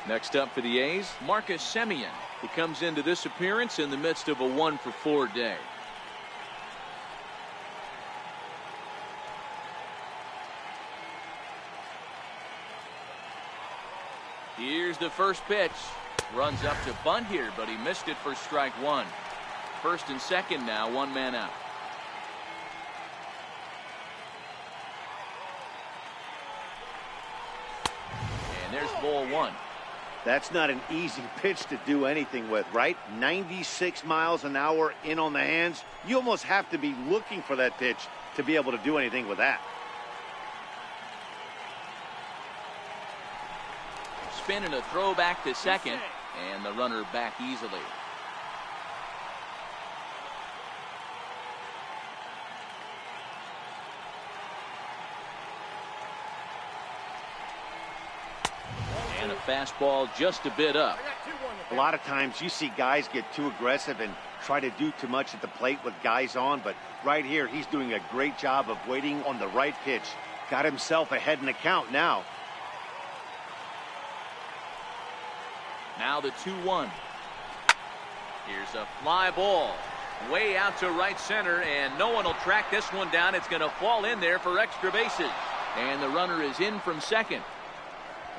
Next up for the A's, Marcus Semien. He comes into this appearance in the midst of a 1-for-4 day. Here's the first pitch. Runs up to bunt here, but he missed it for strike one. First and second now, one man out. And there's ball one. That's not an easy pitch to do anything with, right? 96 miles an hour in on the hands. You almost have to be looking for that pitch to be able to do anything with that. Spin and a throw back to second, and the runner back easily. And a fastball just a bit up. A lot of times you see guys get too aggressive and try to do too much at the plate with guys on, but right here he's doing a great job of waiting on the right pitch. Got himself ahead in the count now. Now the 2-1. Here's a fly ball way out to right center, and no one will track this one down. It's going to fall in there for extra bases, and the runner is in from second,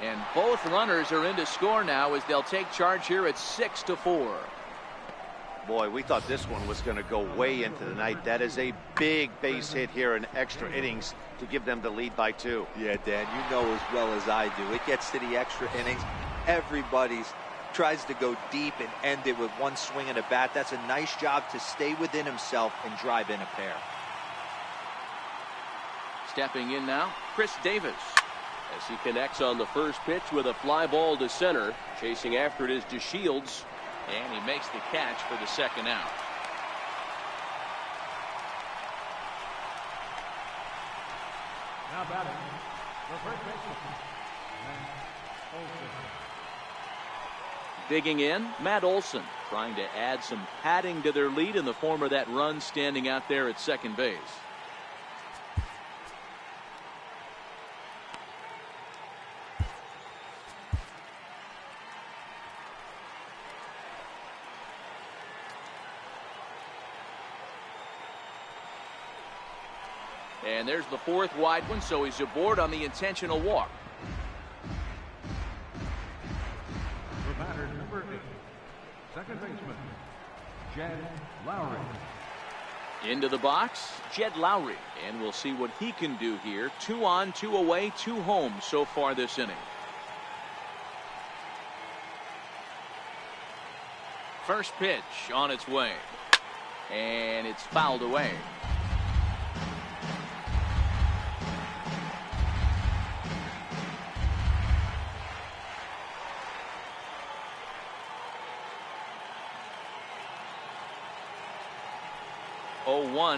and both runners are in to score now as they'll take charge here at 6-4. Boy, we thought this one was going to go way into the night. That is a big base hit here in extra innings to give them the lead by 2. Yeah, Dan, you know as well as I do. It gets to the extra innings. Everybody's tries to go deep and end it with one swing of the bat. That's a nice job to stay within himself and drive in a pair. Stepping in now, Chris Davis. As he connects on the first pitch with a fly ball to center. Chasing after it is DeShields. And he makes the catch for the second out. Now batting, the first baseman, Olsen. Digging in, Matt Olson, trying to add some padding to their lead in the form of that run standing out there at second base. And there's the fourth wide one, so he's aboard on the intentional walk. The batter, number 8, second baseman, Jed Lowry. Into the box, Jed Lowry, and we'll see what he can do here. 2 on, 2 away, 2 home so far this inning. First pitch on its way, and it's fouled away.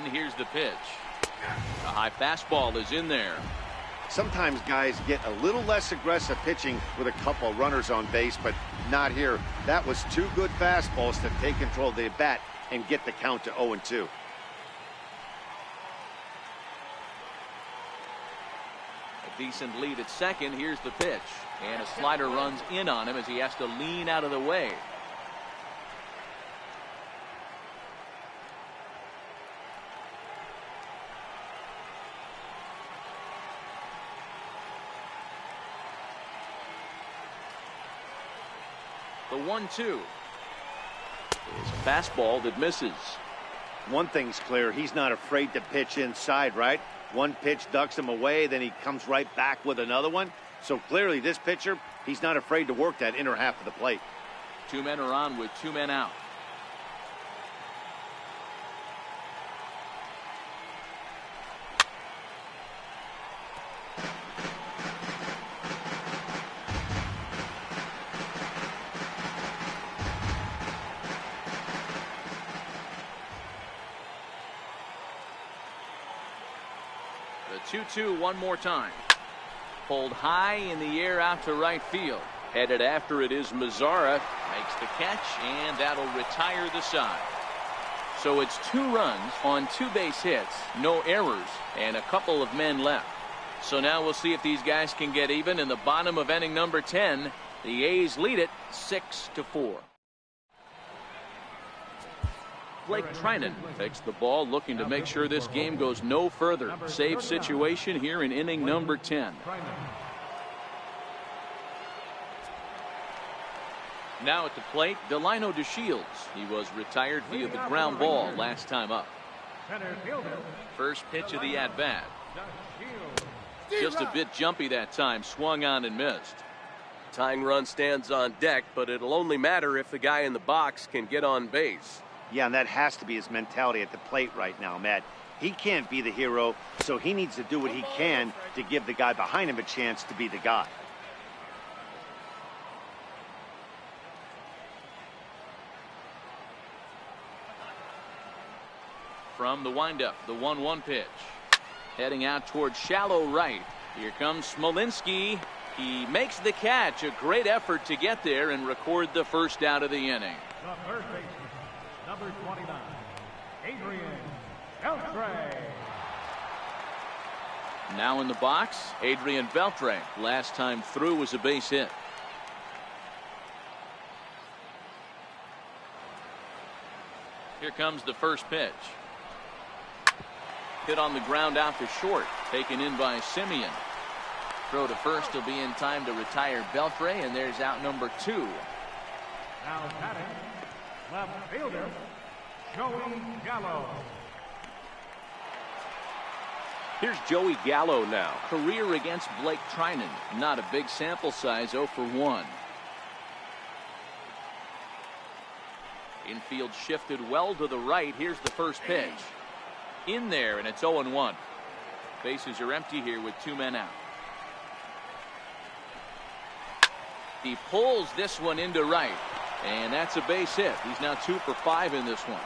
Here's the pitch. A high fastball is in there. Sometimes guys get a little less aggressive pitching with a couple of runners on base, but not here. That was 2 good fastballs to take control of the bat and get the count to 0-2. A decent lead at second. Here's the pitch, and a slider runs in on him as he has to lean out of the way. The 1-2 is a fastball that misses. One thing's clear, he's not afraid to pitch inside, right? One pitch ducks him away, then he comes right back with another one. So clearly this pitcher, he's not afraid to work that inner half of the plate. 2 men are on with 2 men out. The 2-2 one more time. Pulled high in the air out to right field. Headed after it is Mazzara. Makes the catch, and that'll retire the side. So it's 2 runs on 2 base hits, no errors, and a couple of men left. So now we'll see if these guys can get even in the bottom of inning number 10. The A's lead it 6-4. Blake Trinan takes the ball, looking to make sure this game goes no further. Save situation here in inning number 10. Now at the plate, Delino DeShields. He was retired via the ground ball last time up. First pitch of the at-bat. Just a bit jumpy that time, swung on and missed. Tying run stands on deck, but it'll only matter if the guy in the box can get on base. Yeah, and that has to be his mentality at the plate right now, Matt. He can't be the hero, so he needs to do what he can to give the guy behind him a chance to be the guy. From the windup, the 1-1 pitch. Heading out towards shallow right. Here comes Smolinski. He makes the catch. A great effort to get there and record the first out of the inning. The third baseman, number 29, Adrian Beltre. Now in the box, Adrian Beltre. Last time through was a base hit. Here comes the first pitch. Hit on the ground out to short. Taken in by Simeon. Throw to first will be in time to retire Beltre, and there's out number 2. Now batting, left fielder, Joey Gallo. Here's Joey Gallo now. Career against Blake Trinan. Not a big sample size, 0 for 1. Infield shifted well to the right. Here's the first pitch. In there, and it's 0-1. Bases are empty here with 2 men out. He pulls this one into right, and that's a base hit. He's now 2 for 5 in this one.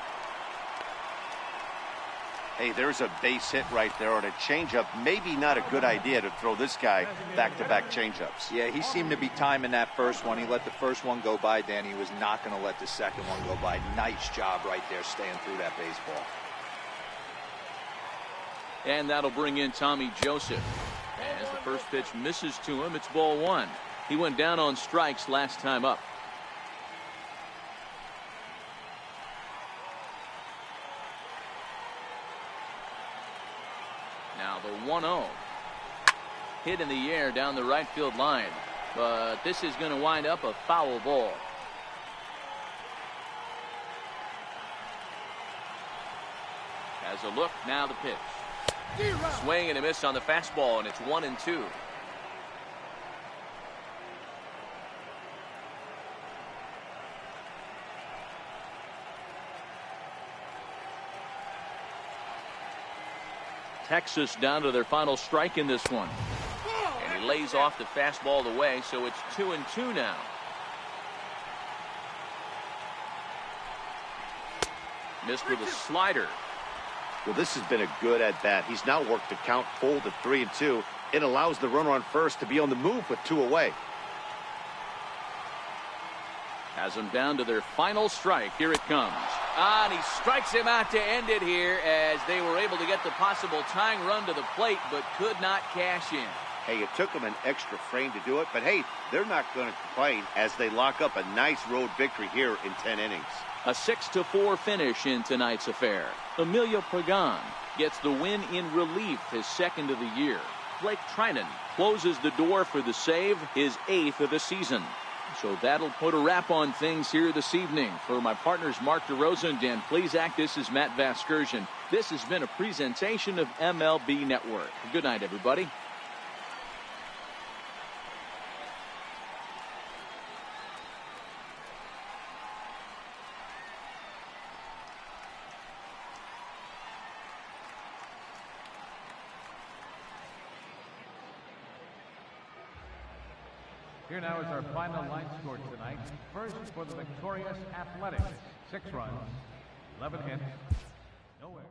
Hey, there's a base hit right there on a changeup. Maybe not a good idea to throw this guy back-to-back changeups. Yeah, he seemed to be timing that first one. He let the first one go by, Dan. He was not going to let the second one go by. Nice job right there staying through that baseball. And that'll bring in Tommy Joseph. As the first pitch misses to him, it's ball 1. He went down on strikes last time up. Now the 1-0. Hit in the air down the right field line. But this is going to wind up a foul ball. Has a look, now the pitch. Swing and a miss on the fastball, and it's 1-2. Texas down to their final strike in this one. And he lays off the fastball away, so it's 2-2 now. Missed with a slider. Well, this has been a good at-bat. He's now worked the count full to 3-2. It allows the runner on first to be on the move with 2 away. Has them down to their final strike. Here it comes. And he strikes him out to end it here, as they were able to get the possible tying run to the plate, but could not cash in. Hey, it took them an extra frame to do it, but hey, they're not going to complain as they lock up a nice road victory here in 10 innings. A 6-4 finish in tonight's affair. Emilio Pagan gets the win in relief, his 2nd of the year. Blake Trinan closes the door for the save, his 8th of the season. So that'll put a wrap on things here this evening. For my partners Mark DeRosa and Dan Plesac, this is Matt Vasgersian. This has been a presentation of MLB Network. Good night, everybody. Here now is our final line score tonight. First for the victorious Athletics, 6 runs, 11 hits, no errors.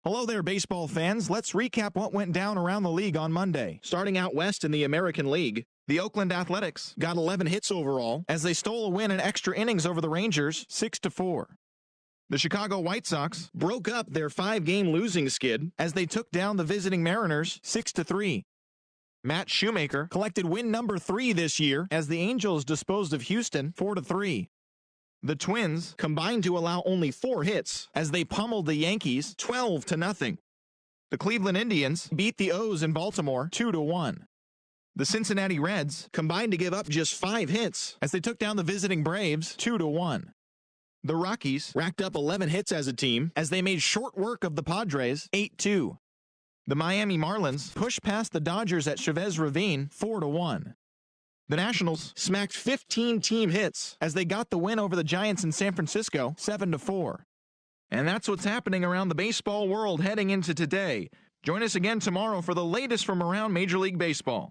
Hello there, baseball fans. Let's recap what went down around the league on Monday. Starting out west in the American League, the Oakland Athletics got 11 hits overall as they stole a win in extra innings over the Rangers 6-4. The Chicago White Sox broke up their 5-game losing skid as they took down the visiting Mariners 6-3. Matt Shoemaker collected win number 3 this year as the Angels disposed of Houston 4-3. The Twins combined to allow only 4 hits as they pummeled the Yankees 12-0. The Cleveland Indians beat the O's in Baltimore 2-1. The Cincinnati Reds combined to give up just 5 hits as they took down the visiting Braves 2-1. The Rockies racked up 11 hits as a team as they made short work of the Padres 8-2. The Miami Marlins pushed past the Dodgers at Chavez Ravine 4-1. The Nationals smacked 15 team hits as they got the win over the Giants in San Francisco 7-4. And that's what's happening around the baseball world heading into today. Join us again tomorrow for the latest from around Major League Baseball.